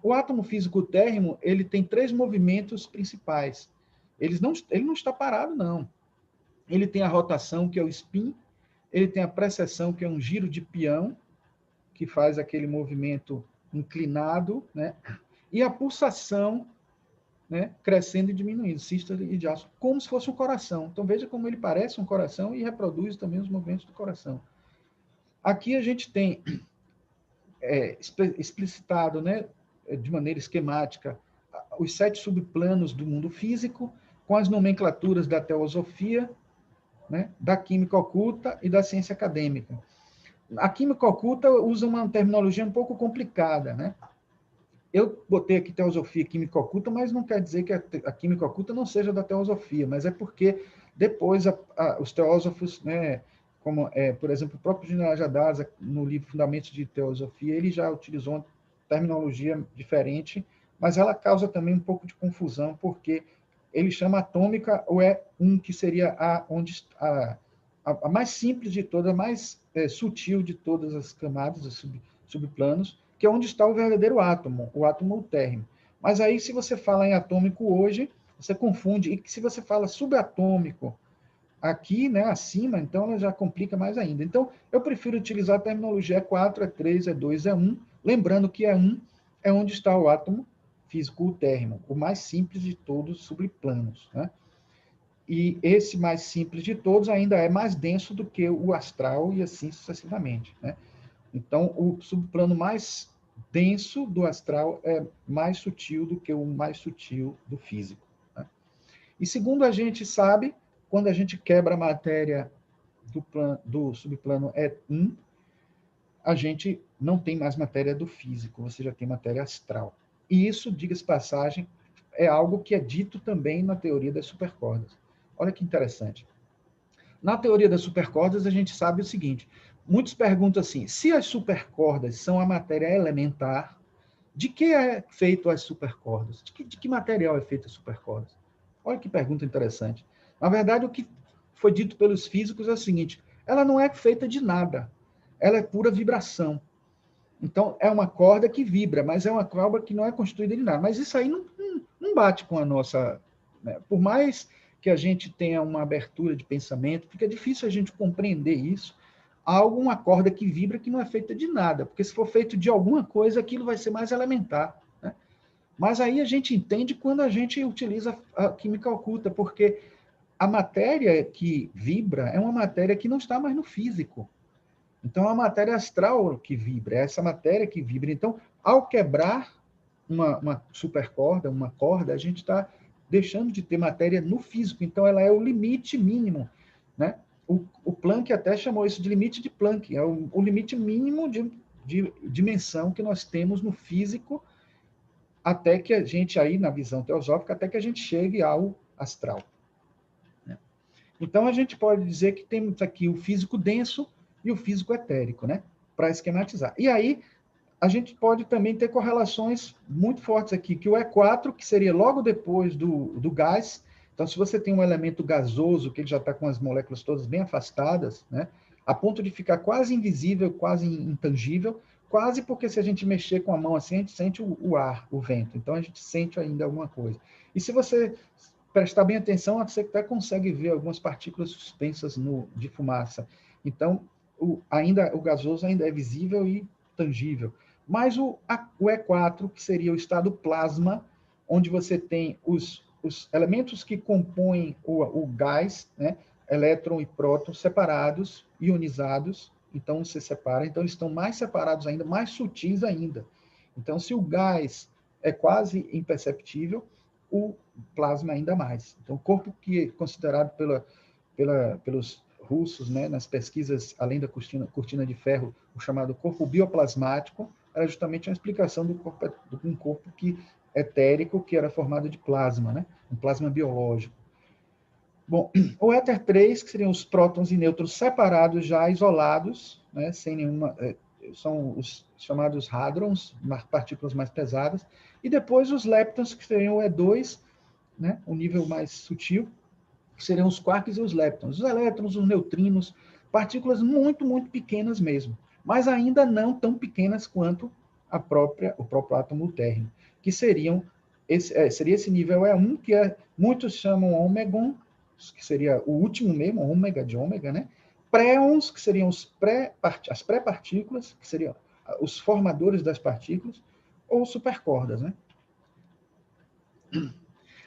O átomo físico térreo, ele tem 3 movimentos principais. Ele não está parado, não. Ele tem a rotação, que é o spin, ele tem a precessão, que é um giro de peão, que faz aquele movimento inclinado, né? E a pulsação, né, crescendo e diminuindo, sístole e diástole, como se fosse um coração. Então, veja como ele parece um coração e reproduz também os movimentos do coração. Aqui a gente tem explicitado, né, de maneira esquemática, os 7 subplanos do mundo físico, com as nomenclaturas da teosofia, né, da química oculta e da ciência acadêmica. A química oculta usa uma terminologia um pouco complicada, né? Eu botei aqui teosofia e química oculta, mas não quer dizer que a química oculta não seja da teosofia, mas é porque depois os teósofos, né, como, por exemplo, o próprio General Jadaza, no livro Fundamentos de Teosofia, ele já utilizou uma terminologia diferente, mas ela causa também um pouco de confusão, porque ele chama atômica, ou que seria a mais simples de todas, a mais sutil de todas as camadas, os subplanos, que é onde está o verdadeiro átomo, o átomo térreo. Mas aí, se você fala em atômico hoje, você confunde. E se você fala subatômico aqui, né, acima, então ela já complica mais ainda. Então, eu prefiro utilizar a terminologia E4, E3, E2, E1, lembrando que E1 é onde está o átomo físico térreo, o mais simples de todos os subplanos, né? E esse mais simples de todos ainda é mais denso do que o astral e assim sucessivamente, né? Então, o subplano mais denso do astral é mais sutil do que o mais sutil do físico, né? E segundo a gente sabe, quando a gente quebra a matéria do subplano E1, a gente não tem mais matéria do físico, você já tem matéria astral. E isso, diga-se passagem, é algo que é dito também na teoria das supercordas. Olha que interessante. Na teoria das supercordas, a gente sabe o seguinte, muitos perguntam assim, se as supercordas são a matéria elementar, de que é feito as supercordas? De que material é feito as supercordas? Olha que pergunta interessante. Na verdade, o que foi dito pelos físicos é o seguinte, ela não é feita de nada, ela é pura vibração. Então, é uma corda que vibra, mas é uma corda que não é constituída de nada. Mas isso aí não bate com a nossa... Né? Por mais que a gente tenha uma abertura de pensamento, fica difícil a gente compreender isso. Há alguma corda que vibra que não é feita de nada, porque se for feito de alguma coisa, aquilo vai ser mais elementar, né? Mas aí a gente entende quando a gente utiliza a química oculta, porque a matéria que vibra é uma matéria que não está mais no físico. Então, é a matéria astral que vibra, é essa matéria que vibra. Então, ao quebrar uma supercorda, uma corda, a gente está deixando de ter matéria no físico. Então, ela é o limite mínimo, né? O Planck até chamou isso de limite de Planck, é o limite mínimo de dimensão que nós temos no físico, até que a gente, aí na visão teosófica, até que a gente chegue ao astral, né? Então, a gente pode dizer que temos aqui o físico denso e o físico etérico, né? Para esquematizar. E aí, a gente pode também ter correlações muito fortes aqui, que o E4, que seria logo depois do gás, então, se você tem um elemento gasoso, que ele já está com as moléculas todas bem afastadas, né? A ponto de ficar quase invisível, quase intangível, quase porque se a gente mexer com a mão assim, a gente sente o ar, o vento. Então, a gente sente ainda alguma coisa. E se você prestar bem atenção, você até consegue ver algumas partículas suspensas de fumaça. Então, o gasoso ainda é visível e tangível. Mas o E4, que seria o estado plasma, onde você tem os elementos que compõem o gás, né? Elétron e próton separados, ionizados, então se separa, então eles estão mais separados ainda, mais sutis ainda. Então, se o gás é quase imperceptível, o plasma ainda mais. Então, o corpo que é considerado pelos russos, né, nas pesquisas, além da cortina de ferro, o chamado corpo bioplasmático, era justamente uma explicação de um corpo etérico que era formado de plasma, né, um plasma biológico. Bom, o éter 3, que seriam os prótons e nêutrons separados, já isolados, né, sem nenhuma... são os chamados hadrons, partículas mais pesadas, e depois os leptons, que seriam o E2, né, o nível mais sutil, que seriam os quarks e os leptons. Os elétrons, os neutrinos, partículas muito, muito pequenas mesmo, mas ainda não tão pequenas quanto o próprio átomo térreo, que seria esse nível E1, que muitos chamam ômegon, que seria o último mesmo, ômega de ômega, né? Préons, que seriam as pré-partículas, que seriam os formadores das partículas, ou supercordas, né?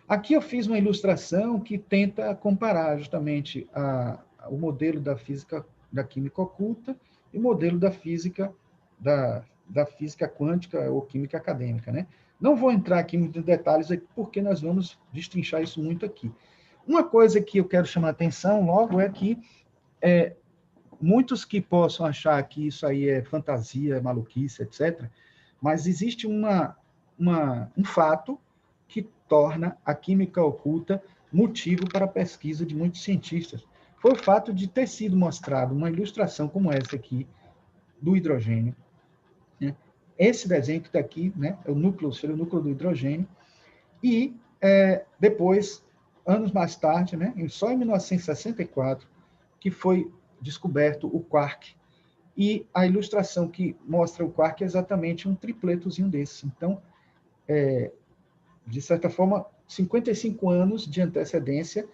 Aqui eu fiz uma ilustração que tenta comparar justamente o modelo da física da química oculta e o modelo da física física quântica ou química acadêmica, né? Não vou entrar aqui em detalhes porque nós vamos destrinchar isso muito aqui. Uma coisa que eu quero chamar a atenção logo é que muitos que possam achar que isso aí é fantasia, maluquice, etc., mas existe um fato que torna a química oculta motivo para a pesquisa de muitos cientistas. Foi o fato de ter sido mostrado uma ilustração como essa aqui, do hidrogênio, né? Esse desenho que está aqui, né, seria o núcleo do hidrogênio, e depois, anos mais tarde, né, só em 1964, que foi descoberto o quark, e a ilustração que mostra o quark é exatamente um tripletozinho desse. Então, de certa forma, 55 anos de antecedência,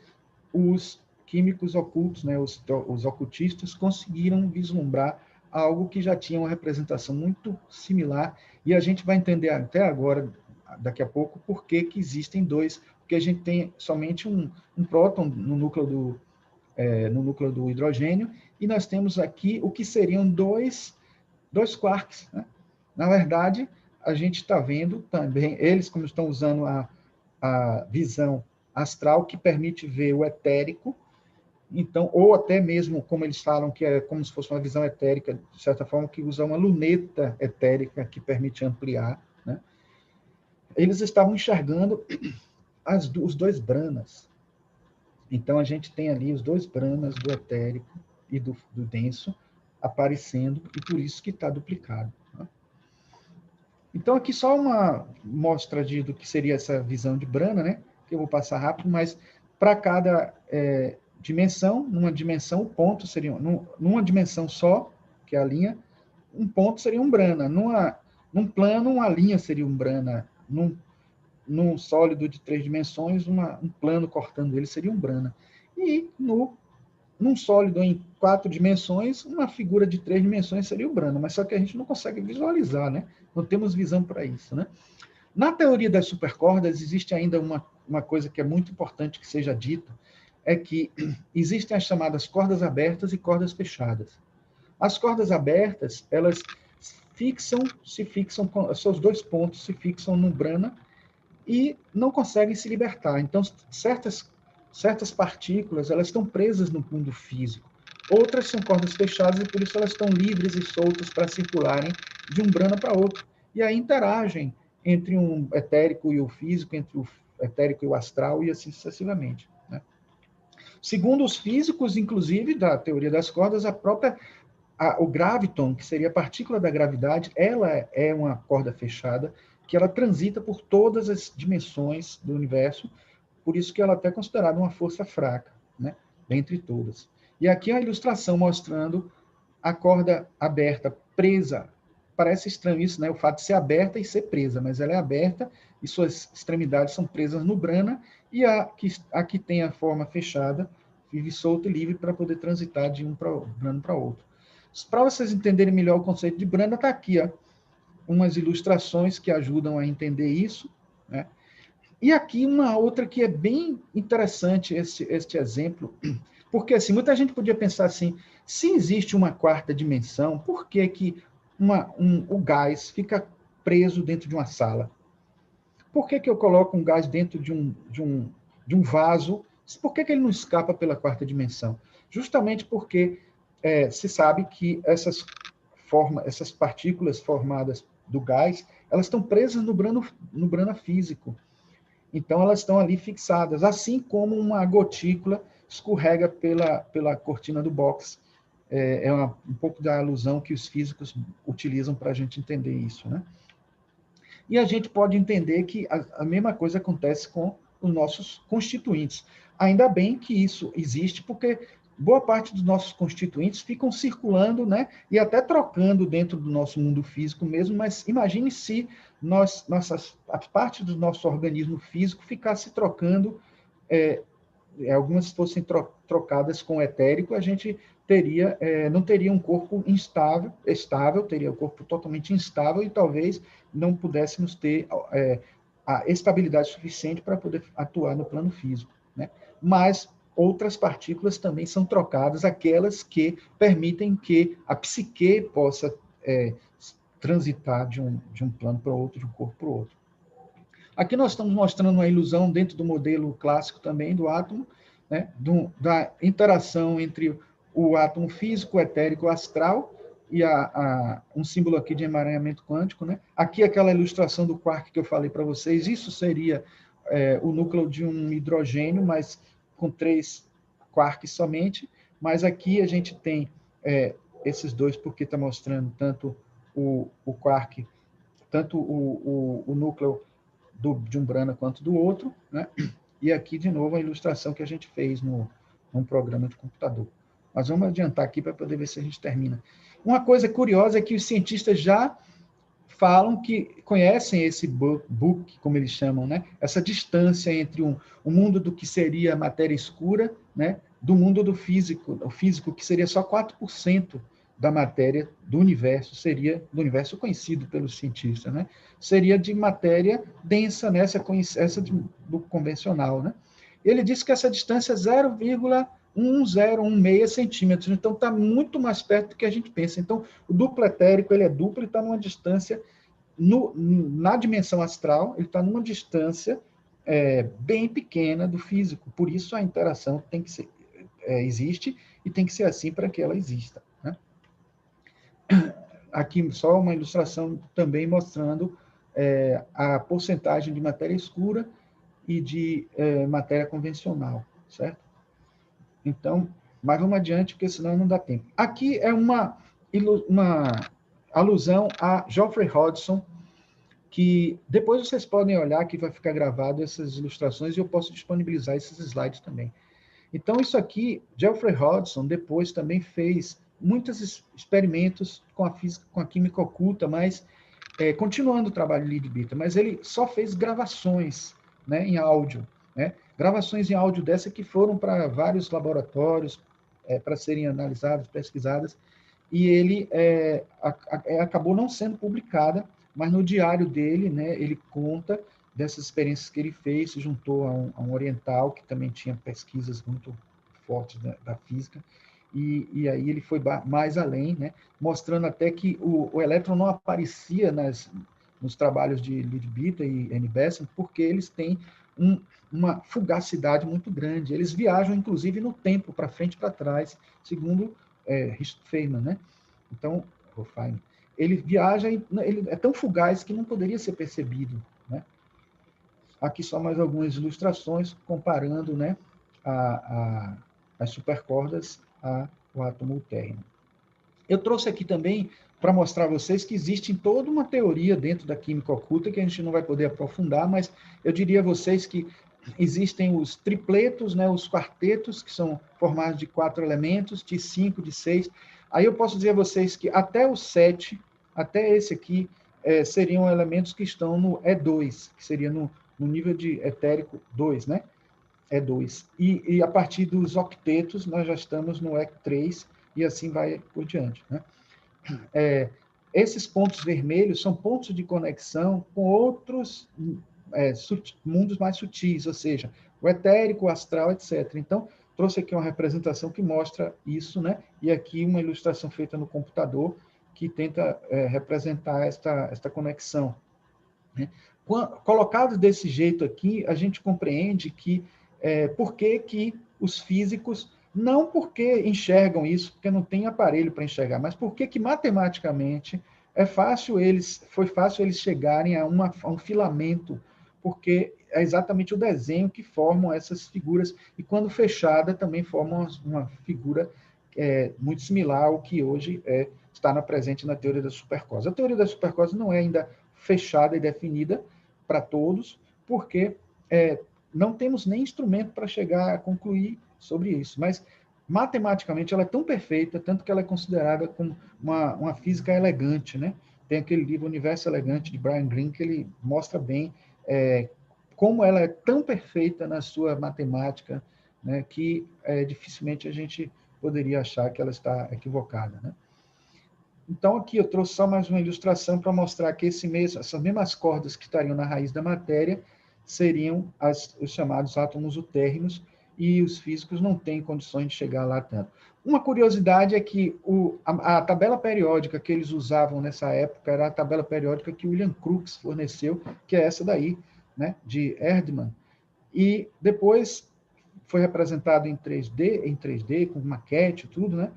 os químicos ocultos, né, os ocultistas, conseguiram vislumbrar algo que já tinha uma representação muito similar, e a gente vai entender até agora, daqui a pouco, por que existem dois, porque a gente tem somente um próton no núcleo do hidrogênio, e nós temos aqui o que seriam dois quarks, né? Na verdade, a gente está vendo também, eles como estão usando a visão astral, que permite ver o etérico, então, ou até mesmo, como eles falam, que é como se fosse uma visão etérica, de certa forma, que usa uma luneta etérica que permite ampliar, né? Eles estavam enxergando os dois branas. Então, a gente tem ali os dois branas do etérico e do denso aparecendo, e por isso que está duplicado, né? Então, aqui só uma mostra do que seria essa visão de Brana, né? Que eu vou passar rápido, mas para cada dimensão, numa dimensão, o ponto seria, numa dimensão só, que é a linha, um ponto seria um Brana. Num plano, uma linha seria um Brana. Num sólido de 3 dimensões, um plano cortando ele seria um Brana. E num sólido em 4 dimensões, uma figura de 3 dimensões seria o Brana, mas só que a gente não consegue visualizar, né? Não temos visão para isso, né? Na teoria das supercordas, existe ainda uma coisa que é muito importante que seja dita, é que existem as chamadas cordas abertas e cordas fechadas. As cordas abertas, elas se fixam, seus dois pontos se fixam no Brana e não conseguem se libertar. Então, certas partículas, elas estão presas no mundo físico. Outras são cordas fechadas e por isso elas estão livres e soltas para circularem de um Brana para outro. E aí interagem entre um etérico e o físico, entre o etérico e o astral, e assim sucessivamente, né? Segundo os físicos, inclusive, da teoria das cordas, o graviton, que seria a partícula da gravidade, ela é uma corda fechada, que ela transita por todas as dimensões do universo, por isso que ela é até considerada uma força fraca, né, dentre todas. E aqui a ilustração mostrando a corda aberta, presa. Parece estranho isso, né, o fato de ser aberta e ser presa, mas ela é aberta e suas extremidades são presas no Brana, e a que tem a forma fechada vive solta e livre para poder transitar de um Brana para outro. Para vocês entenderem melhor o conceito de Brana, está aqui, ó, umas ilustrações que ajudam a entender isso, né? E aqui uma outra que é bem interessante, este exemplo, porque assim, muita gente podia pensar assim, se existe uma quarta dimensão, por que que o gás fica preso dentro de uma sala? Por que que eu coloco um gás dentro de um vaso? Por que que ele não escapa pela quarta dimensão? Justamente porque se sabe que essas partículas formadas do gás, elas estão presas no Brana físico. Então, elas estão ali fixadas, assim como uma gotícula escorrega pela cortina do box. Um pouco da alusão que os físicos utilizam para a gente entender isso, né? E a gente pode entender que a mesma coisa acontece com os nossos constituintes. Ainda bem que isso existe, porque boa parte dos nossos constituintes ficam circulando, né, e até trocando dentro do nosso mundo físico mesmo, mas imagine se a parte do nosso organismo físico ficasse trocando, algumas fossem trocadas com o etérico, a gente não teria um corpo estável, teria um corpo totalmente instável e talvez não pudéssemos ter a estabilidade suficiente para poder atuar no plano físico, né? Mas outras partículas também são trocadas, aquelas que permitem que a psique possa transitar de um plano para outro, de um corpo para o outro. Aqui nós estamos mostrando uma ilusão dentro do modelo clássico também do átomo, né, da interação entre o átomo físico, etérico, astral, e um símbolo aqui de emaranhamento quântico, né? Aqui aquela ilustração do quark que eu falei para vocês, isso seria o núcleo de um hidrogênio, mas com 3 quarks somente, mas aqui a gente tem esses dois, porque está mostrando tanto o quark, tanto o núcleo de um Brana quanto do outro, né? E aqui, de novo, a ilustração que a gente fez num programa de computador. Mas vamos adiantar aqui para poder ver se a gente termina. Uma coisa curiosa é que os cientistas já falam que conhecem esse book, como eles chamam, né? Essa distância entre o mundo do que seria matéria escura, né? Do mundo do físico, o físico que seria só 4% da matéria do universo seria, do universo conhecido pelos cientistas, né? Seria de matéria densa, né? Essa do convencional, né? Ele disse que essa distância é 0,1016 centímetros, então está muito mais perto do que a gente pensa. Então, o duplo etérico, ele é duplo e está numa distância, na dimensão astral, ele está numa distância bem pequena do físico, por isso a interação tem que ser, existe e tem que ser assim para que ela exista, né? Aqui só uma ilustração também mostrando a porcentagem de matéria escura e de matéria convencional, certo? Então, mas vamos adiante, porque senão não dá tempo. Aqui é uma alusão a Geoffrey Hodgson, que depois vocês podem olhar que vai ficar gravado essas ilustrações e eu posso disponibilizar esses slides também. Então, isso aqui, Geoffrey Hodgson depois também fez muitos experimentos com a física, com a química oculta, mas continuando o trabalho de Leadbeater, mas ele só fez gravações, né, em áudio, né? Gravações em áudio dessa que foram para vários laboratórios para serem analisadas, pesquisadas, e ele acabou não sendo publicada, mas no diário dele, né, ele conta dessas experiências que ele fez, se juntou a um oriental que também tinha pesquisas muito fortes da física, e aí ele foi mais além, né, mostrando até que o elétron não aparecia nos trabalhos de Leadbeater e N. Besson, porque eles têm uma fugacidade muito grande. Eles viajam, inclusive, no tempo, para frente e para trás, segundo Richard Feynman, né? Então, ele viaja, ele é tão fugaz que não poderia ser percebido, né? Aqui só mais algumas ilustrações comparando, né, as supercordas ao átomo térreo. Eu trouxe aqui também para mostrar a vocês que existe toda uma teoria dentro da química oculta que a gente não vai poder aprofundar, mas eu diria a vocês que existem os tripletos, né, os quartetos, que são formados de 4 elementos, de 5, de 6. Aí eu posso dizer a vocês que até o 7, até esse aqui, seriam elementos que estão no E2, que seria no nível de etérico 2, né? E2. E a partir dos octetos, nós já estamos no E3, e assim vai por diante, né? Esses pontos vermelhos são pontos de conexão com outros mundos mais sutis, ou seja, o etérico, o astral, etc. Então, trouxe aqui uma representação que mostra isso, né? E aqui uma ilustração feita no computador que tenta representar esta conexão, né? Colocado desse jeito aqui, a gente compreende que por que os físicos, não porque enxergam isso, porque não tem aparelho para enxergar, mas porque que matematicamente foi fácil eles chegarem a um filamento, porque é exatamente o desenho que formam essas figuras, e quando fechada também formam uma figura muito similar ao que hoje está presente na teoria das supercosas. A teoria das supercosas não é ainda fechada e definida para todos, porque não temos nem instrumento para chegar a concluir sobre isso, mas matematicamente ela é tão perfeita, tanto que ela é considerada como uma física elegante, né? Tem aquele livro Universo Elegante, de Brian Greene, que ele mostra bem como ela é tão perfeita na sua matemática, né, que dificilmente a gente poderia achar que ela está equivocada, né? Então, aqui eu trouxe só mais uma ilustração para mostrar que essas mesmas cordas que estariam na raiz da matéria seriam os chamados átomos utérrimos, e os físicos não têm condições de chegar lá tanto. Uma curiosidade é que a tabela periódica que eles usavam nessa época era a tabela periódica que William Crookes forneceu, que é essa daí, né, de Erdmann, e depois foi representado em 3D, com maquete e tudo, né?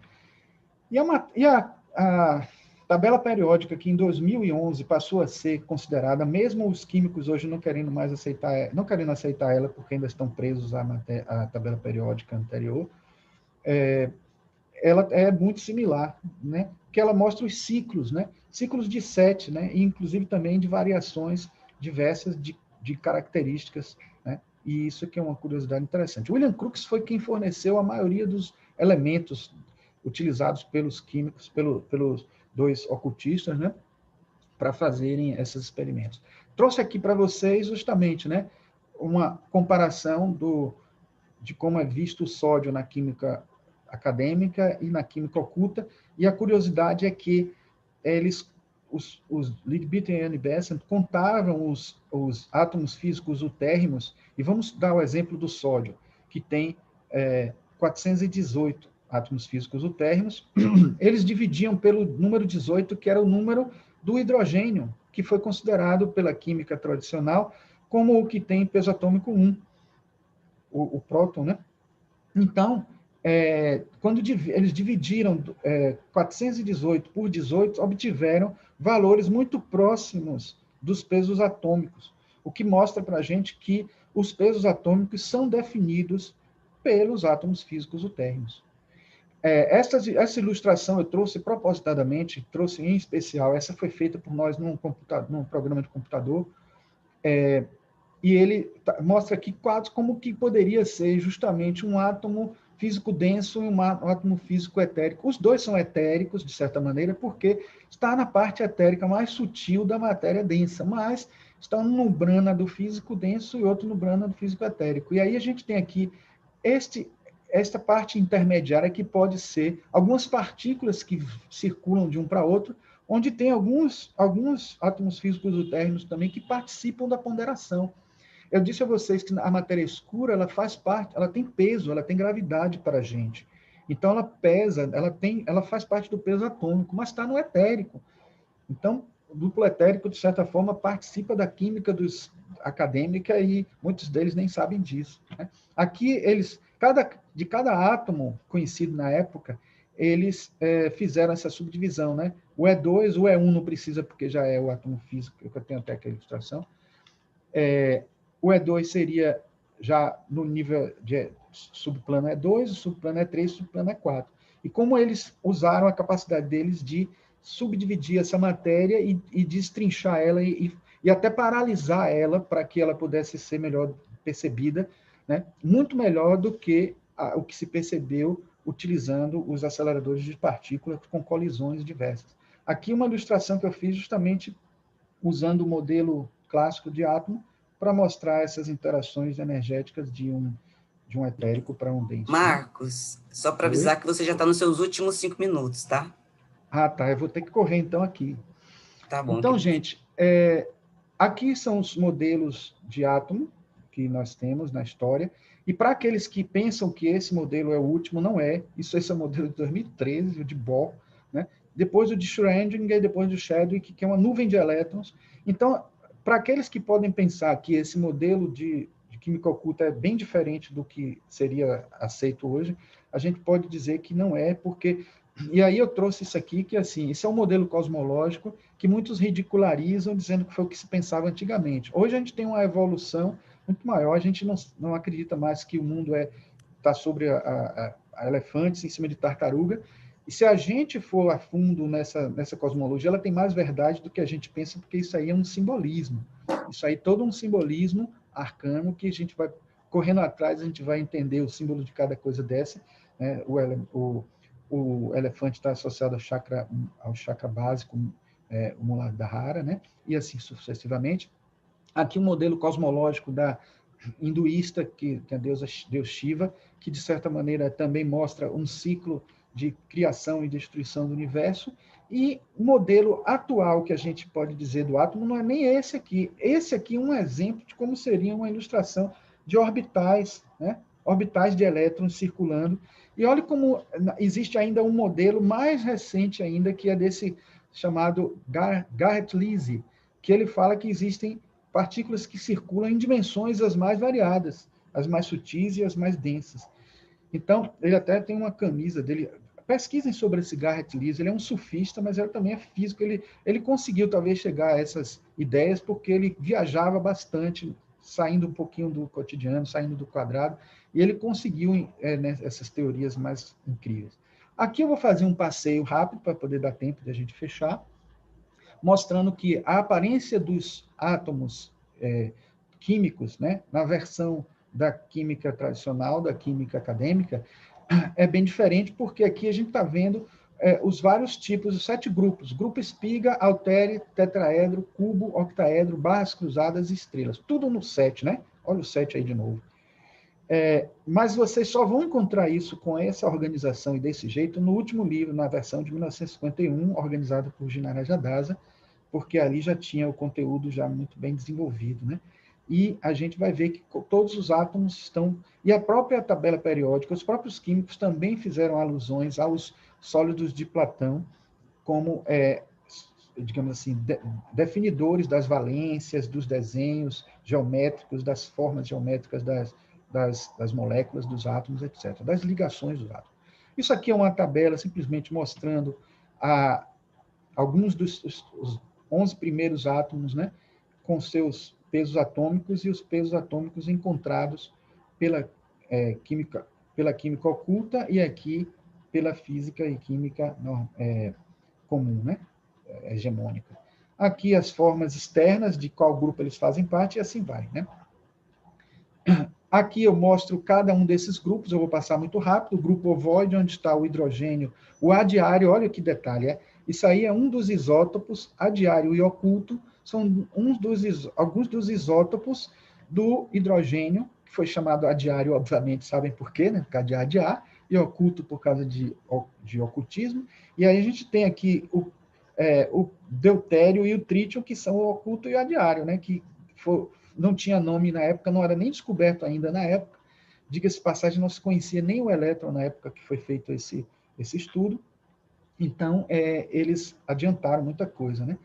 E a tabela periódica, que em 2011 passou a ser considerada, mesmo os químicos hoje não querendo aceitar ela, porque ainda estão presos à tabela periódica anterior, ela é muito similar, né? Que ela mostra os ciclos, né? Ciclos de 7, né? E inclusive também de variações diversas de características, né? E isso aqui é uma curiosidade interessante. William Crookes foi quem forneceu a maioria dos elementos utilizados pelos químicos, pelos dois ocultistas, né, para fazerem esses experimentos. Trouxe aqui para vocês justamente, né, uma comparação de como é visto o sódio na química acadêmica e na química oculta, e a curiosidade é que os Leadbeater e Annie Besant contavam os átomos físicos utérrimos, e vamos dar o exemplo do sódio, que tem 418 átomos físicos utérrimos, eles dividiam pelo número 18, que era o número do hidrogênio, que foi considerado pela química tradicional como o que tem peso atômico 1, o próton, né? Então, quando eles dividiram 418 por 18, obtiveram valores muito próximos dos pesos atômicos, o que mostra para a gente que os pesos atômicos são definidos pelos átomos físicos utérrimos. Essa ilustração eu trouxe propositadamente, trouxe em especial, essa foi feita por nós num programa de computador, e ele mostra aqui quase como que poderia ser justamente um átomo físico denso e um átomo físico etérico. Os dois são etéricos, de certa maneira, porque está na parte etérica mais sutil da matéria densa, mas está um no brana do físico denso e outro no brana do físico etérico. E aí a gente tem aqui esta parte intermediária que pode ser algumas partículas que circulam de um para outro, onde tem alguns átomos físicos utérrimos também que participam da ponderação. Eu disse a vocês que a matéria escura, ela faz parte, ela tem peso, ela tem gravidade para a gente. Então, ela pesa, ela faz parte do peso atômico, mas está no etérico. Então, o duplo etérico, de certa forma, participa da química acadêmica e muitos deles nem sabem disso, né? Aqui, de cada átomo conhecido na época, eles fizeram essa subdivisão, né? O E2, o E1 não precisa, porque já é o átomo físico, eu tenho até aqui a ilustração. O E2 seria já no nível de subplano E2, o subplano E3, o subplano E4. E como eles usaram a capacidade deles de subdividir essa matéria e destrinchar ela e até paralisar ela para que ela pudesse ser melhor percebida, né? Muito melhor do que o que se percebeu utilizando os aceleradores de partículas com colisões diversas. Aqui uma ilustração que eu fiz justamente usando o modelo clássico de átomo para mostrar essas interações energéticas de um etérico para um denso. Marcos, só para avisar que você já está nos seus últimos 5 minutos, tá? Ah, tá. Eu vou ter que correr, então, aqui. Tá bom. Então, gente, aqui são os modelos de átomo que nós temos na história. E para aqueles que pensam que esse modelo é o último, não é. Esse é o modelo de 2013, o de Bohr, né? Depois o de Schrödinger, depois do Chadwick, que é uma nuvem de elétrons. Então, para aqueles que podem pensar que esse modelo de química oculta é bem diferente do que seria aceito hoje, a gente pode dizer que não é, porque... E aí eu trouxe isso aqui, que assim, isso é um modelo cosmológico que muitos ridicularizam, dizendo que foi o que se pensava antigamente. Hoje a gente tem uma evolução muito maior, a gente não acredita mais que o mundo está sobre a elefantes em cima de tartaruga, e se a gente for a fundo nessa cosmologia, ela tem mais verdade do que a gente pensa, porque isso aí é um simbolismo. Isso aí é todo um simbolismo arcano que a gente vai, correndo atrás, a gente vai entender o símbolo de cada coisa dessa, né? O elefante está associado ao chakra básico, o Muladhara, né? E assim sucessivamente. Aqui o modelo cosmológico da hinduísta, que é a Deus Shiva, que de certa maneira também mostra um ciclo de criação e destruição do universo, e o modelo atual que a gente pode dizer do átomo não é nem esse aqui. Esse aqui é um exemplo de como seria uma ilustração de orbitais, né? Orbitais de elétrons circulando. E olha como existe ainda um modelo mais recente ainda, que é desse chamado Garrett-Lise, que ele fala que existem partículas que circulam em dimensões as mais variadas, as mais sutis e as mais densas. Então, ele até tem uma camisa dele. Pesquisem sobre esse Garrett-Lise, ele é um surfista, mas ele também é físico. Ele conseguiu, talvez, chegar a essas ideias porque ele viajava bastante, saindo um pouquinho do cotidiano, saindo do quadrado, e ele conseguiu essas teorias mais incríveis. Aqui eu vou fazer um passeio rápido, para poder dar tempo de a gente fechar, mostrando que a aparência dos átomos químicos, né, na versão da química tradicional, da química acadêmica, é bem diferente, porque aqui a gente está vendo os vários tipos, os 7 grupos: grupo espiga, altere, tetraedro, cubo, octaedro, barras cruzadas e estrelas. Tudo no 7, né? Olha o 7 aí de novo. Mas vocês só vão encontrar isso com essa organização e desse jeito no último livro, na versão de 1951, organizada por Ginara Jadasa, porque ali já tinha o conteúdo já muito bem desenvolvido, né? E a gente vai ver que todos os átomos estão... E a própria tabela periódica, os próprios químicos também fizeram alusões aos sólidos de Platão como, digamos assim, definidores das valências, dos desenhos geométricos, das formas geométricas das moléculas, dos átomos, etc., das ligações dos átomos. Isso aqui é uma tabela simplesmente mostrando alguns dos 11 primeiros átomos, né, com seus pesos atômicos e os pesos atômicos encontrados pela química oculta e aqui pela física e química comum, né, hegemônica. Aqui as formas externas de qual grupo eles fazem parte e assim vai, né? Aqui eu mostro cada um desses grupos, eu vou passar muito rápido. O grupo ovoide, onde está o hidrogênio, o adiário, olha que detalhe, isso aí é um dos isótopos, adiário e oculto, são alguns dos isótopos do hidrogênio, que foi chamado adiário, obviamente, sabem por quê, né? Por causa de adiar, e oculto por causa de ocultismo. E aí a gente tem aqui o deutério e o trítio, que são o oculto e o adiário, né? Que não tinha nome na época, não era nem descoberto ainda na época. Diga-se de passagem, não se conhecia nem o elétron na época que foi feito esse estudo. Então, eles adiantaram muita coisa, né?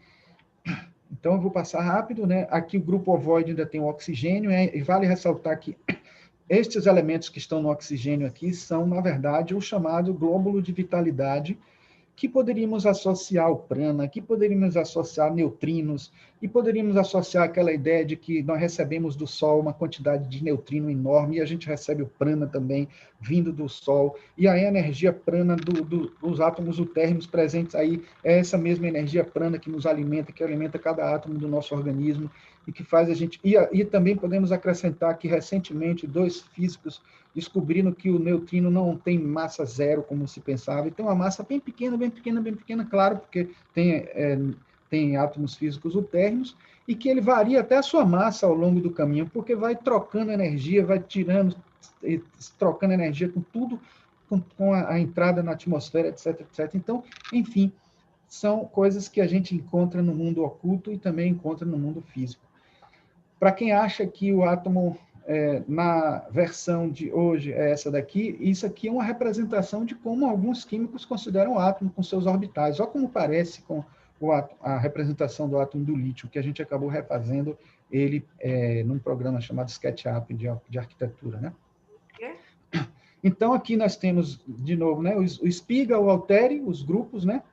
Então, eu vou passar rápido, né? Aqui o grupo ovoide ainda tem o oxigênio, e vale ressaltar que estes elementos que estão no oxigênio aqui são, na verdade, o chamado glóbulo de vitalidade, que poderíamos associar ao prana, que poderíamos associar neutrinos, e poderíamos associar aquela ideia de que nós recebemos do Sol uma quantidade de neutrino enorme, e a gente recebe o prana também, vindo do Sol, e a energia prana dos átomos utérrimos presentes aí, é essa mesma energia prana que nos alimenta, que alimenta cada átomo do nosso organismo, e que faz a gente... E também podemos acrescentar que, recentemente, 2 físicos descobriram que o neutrino não tem massa zero, como se pensava, e tem uma massa bem pequena, bem pequena, bem pequena, claro, porque tem átomos físicos utérrimos, e que ele varia até a sua massa ao longo do caminho, porque vai trocando energia, vai tirando, trocando energia com tudo, com a entrada na atmosfera, etc, etc. Então, enfim, são coisas que a gente encontra no mundo oculto e também encontra no mundo físico. Para quem acha que o átomo na versão de hoje é essa daqui, isso aqui é uma representação de como alguns químicos consideram o átomo com seus orbitais. Olha como parece com a representação do átomo do lítio, que a gente acabou refazendo ele num programa chamado SketchUp de arquitetura, né? Então, aqui nós temos, de novo, né, o Spiga, o Alteri, os grupos, né?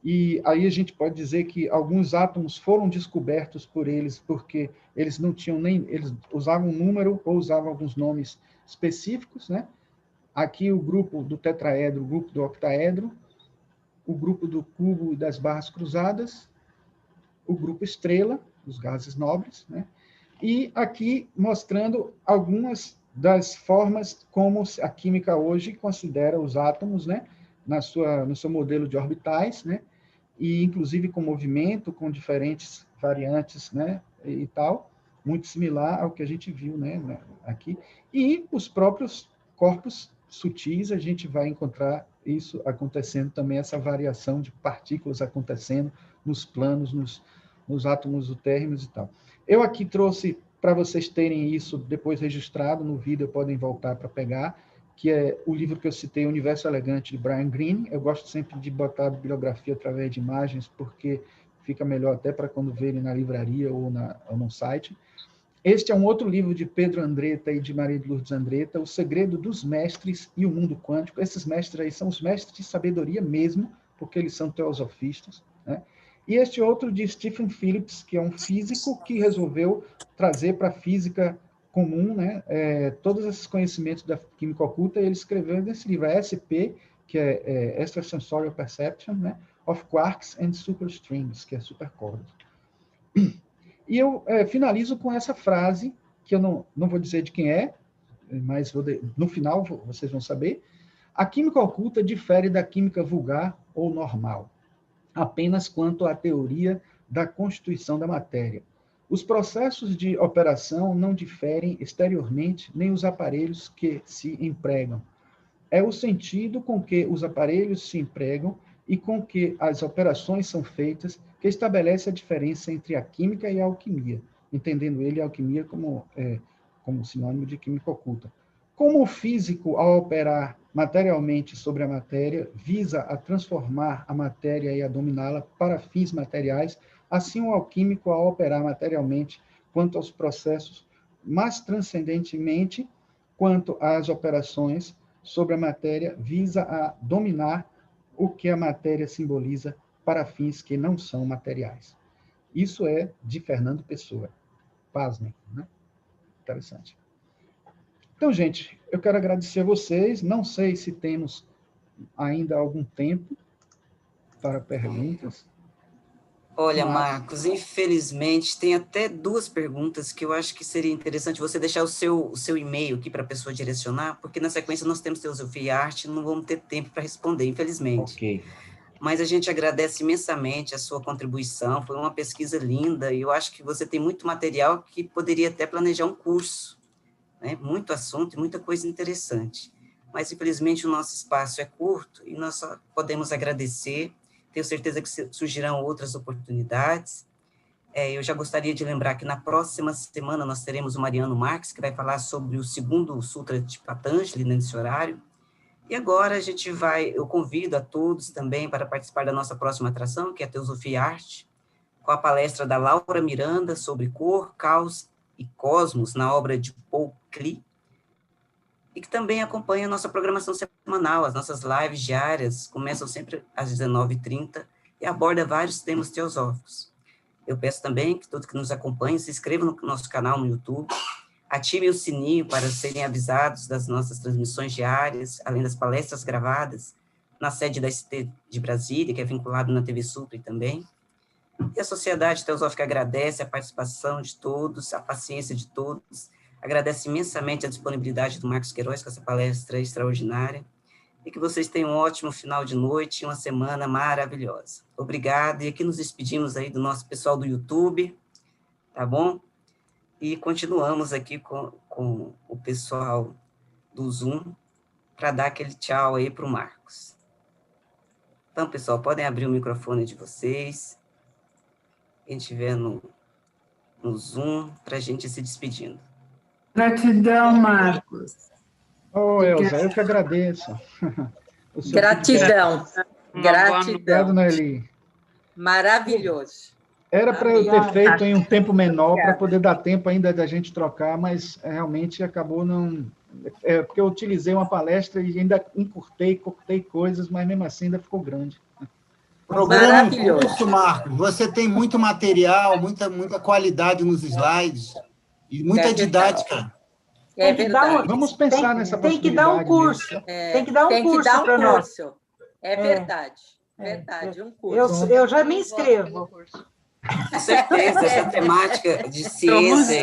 E aí a gente pode dizer que alguns átomos foram descobertos por eles porque eles não tinham eles usavam um número ou usavam alguns nomes específicos, né? Aqui o grupo do tetraedro, o grupo do octaedro, o grupo do cubo e das barras cruzadas, o grupo estrela, os gases nobres, né? E aqui mostrando algumas das formas como a química hoje considera os átomos, né? No seu modelo de orbitais, né? E inclusive com movimento, com diferentes variantes, né, e tal, muito similar ao que a gente viu, né, aqui. E os próprios corpos sutis, a gente vai encontrar isso acontecendo também, essa variação de partículas acontecendo nos planos, nos átomos utérrimos e tal. Eu aqui trouxe, para vocês terem isso depois registrado no vídeo, podem voltar para pegar, que é o livro que eu citei, O Universo Elegante, de Brian Greene. Eu gosto sempre de botar a bibliografia através de imagens, porque fica melhor até para quando verem na livraria ou no site. Este é um outro livro de Pedro Andretta e de Maria de Lourdes Andretta, O Segredo dos Mestres e o Mundo Quântico. Esses mestres aí são os mestres de sabedoria mesmo, porque eles são teosofistas, né? E este outro de Stephen Phillips, que é um físico que resolveu trazer para a física comum, né, todos esses conhecimentos da química oculta, ele escreveu nesse livro, a SP, que é Extrasensorial Perception, né, of Quarks and Superstrings, que é supercordas. E eu finalizo com essa frase, que eu não vou dizer de quem é, mas no final vocês vão saber. A química oculta difere da química vulgar ou normal, apenas quanto à teoria da constituição da matéria. Os processos de operação não diferem exteriormente nem os aparelhos que se empregam. É o sentido com que os aparelhos se empregam e com que as operações são feitas que estabelece a diferença entre a química e a alquimia, entendendo ele a alquimia como sinônimo de química oculta. Como o físico, ao operar materialmente sobre a matéria, visa a transformar a matéria e a dominá-la para fins materiais, assim o alquímico, ao operar materialmente quanto aos processos, mas transcendentemente quanto às operações sobre a matéria, visa a dominar o que a matéria simboliza para fins que não são materiais. Isso é de Fernando Pessoa. Pasmem, né? Interessante. Então, gente, eu quero agradecer a vocês. Não sei se temos ainda algum tempo para perguntas. Olha, Marcos, infelizmente, tem até 2 perguntas que eu acho que seria interessante você deixar o seu e-mail aqui para a pessoa direcionar, porque na sequência nós temos Teosofia e Arte, não vamos ter tempo para responder, infelizmente. Ok. Mas a gente agradece imensamente a sua contribuição, foi uma pesquisa linda, e eu acho que você tem muito material que poderia até planejar um curso, né? Muito assunto e muita coisa interessante. Mas, infelizmente, o nosso espaço é curto e nós só podemos agradecer. Tenho certeza que surgirão outras oportunidades. Eu já gostaria de lembrar que na próxima semana nós teremos o Mariano Marques, que vai falar sobre o 2º Sutra de Patanjali, nesse horário. E agora eu convido a todos também para participar da nossa próxima atração, que é a Teosofia e Arte, com a palestra da Laura Miranda sobre cor, caos e cosmos, na obra de Paul Klee, e que também acompanha a nossa programação semanal, as nossas lives diárias, começam sempre às 19h30 e aborda vários temas teosóficos. Eu peço também que todos que nos acompanhem se inscrevam no nosso canal no YouTube, ativem o sininho para serem avisados das nossas transmissões diárias, além das palestras gravadas na sede da ST de Brasília, que é vinculado na TV Supre também. E a Sociedade Teosófica agradece a participação de todos, a paciência de todos, agradece imensamente a disponibilidade do Marcos Queiroz com essa palestra extraordinária, e que vocês tenham um ótimo final de noite e uma semana maravilhosa. Obrigada, e aqui nos despedimos aí do nosso pessoal do YouTube, tá bom? E continuamos aqui com o pessoal do Zoom, para dar aquele tchau aí para o Marcos. Então, pessoal, podem abrir o microfone de vocês, quem estiver no Zoom, para a gente ir se despedindo. Gratidão, Marcos. Oh, Elza, eu que agradeço. Gratidão. Gratidão. Obrigado, Noeli. Maravilhoso. Era para eu ter feito em um tempo menor, para poder dar tempo ainda da gente trocar, mas realmente acabou não... porque eu utilizei uma palestra e ainda cortei coisas, mas mesmo assim ainda ficou grande. Programa curso, Marcos. Você tem muito material, muita qualidade nos slides e muita didática. É verdade. Vamos pensar nessa possibilidade. Tem que dar um curso. Tem que dar um curso para nós. É verdade. Verdade, um curso. Eu já me inscrevo. Com certeza, essa temática de ciência.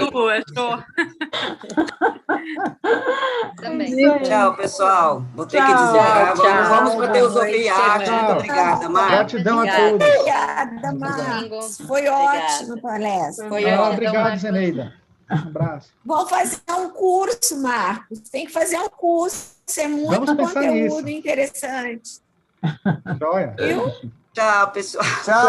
Também. Tchau, pessoal. Vou ter que desligar. Vamos para a Teosofia e Arte. Muito obrigada, Marcos. Gratidão a todos. Obrigada, Marcos. Foi ótimo a palestra. Obrigado, Zeneida. Um abraço. Vou fazer um curso, Marcos. Tem que fazer um curso. Isso é muito conteúdo interessante. Joia. Tchau, pessoal. Tchau.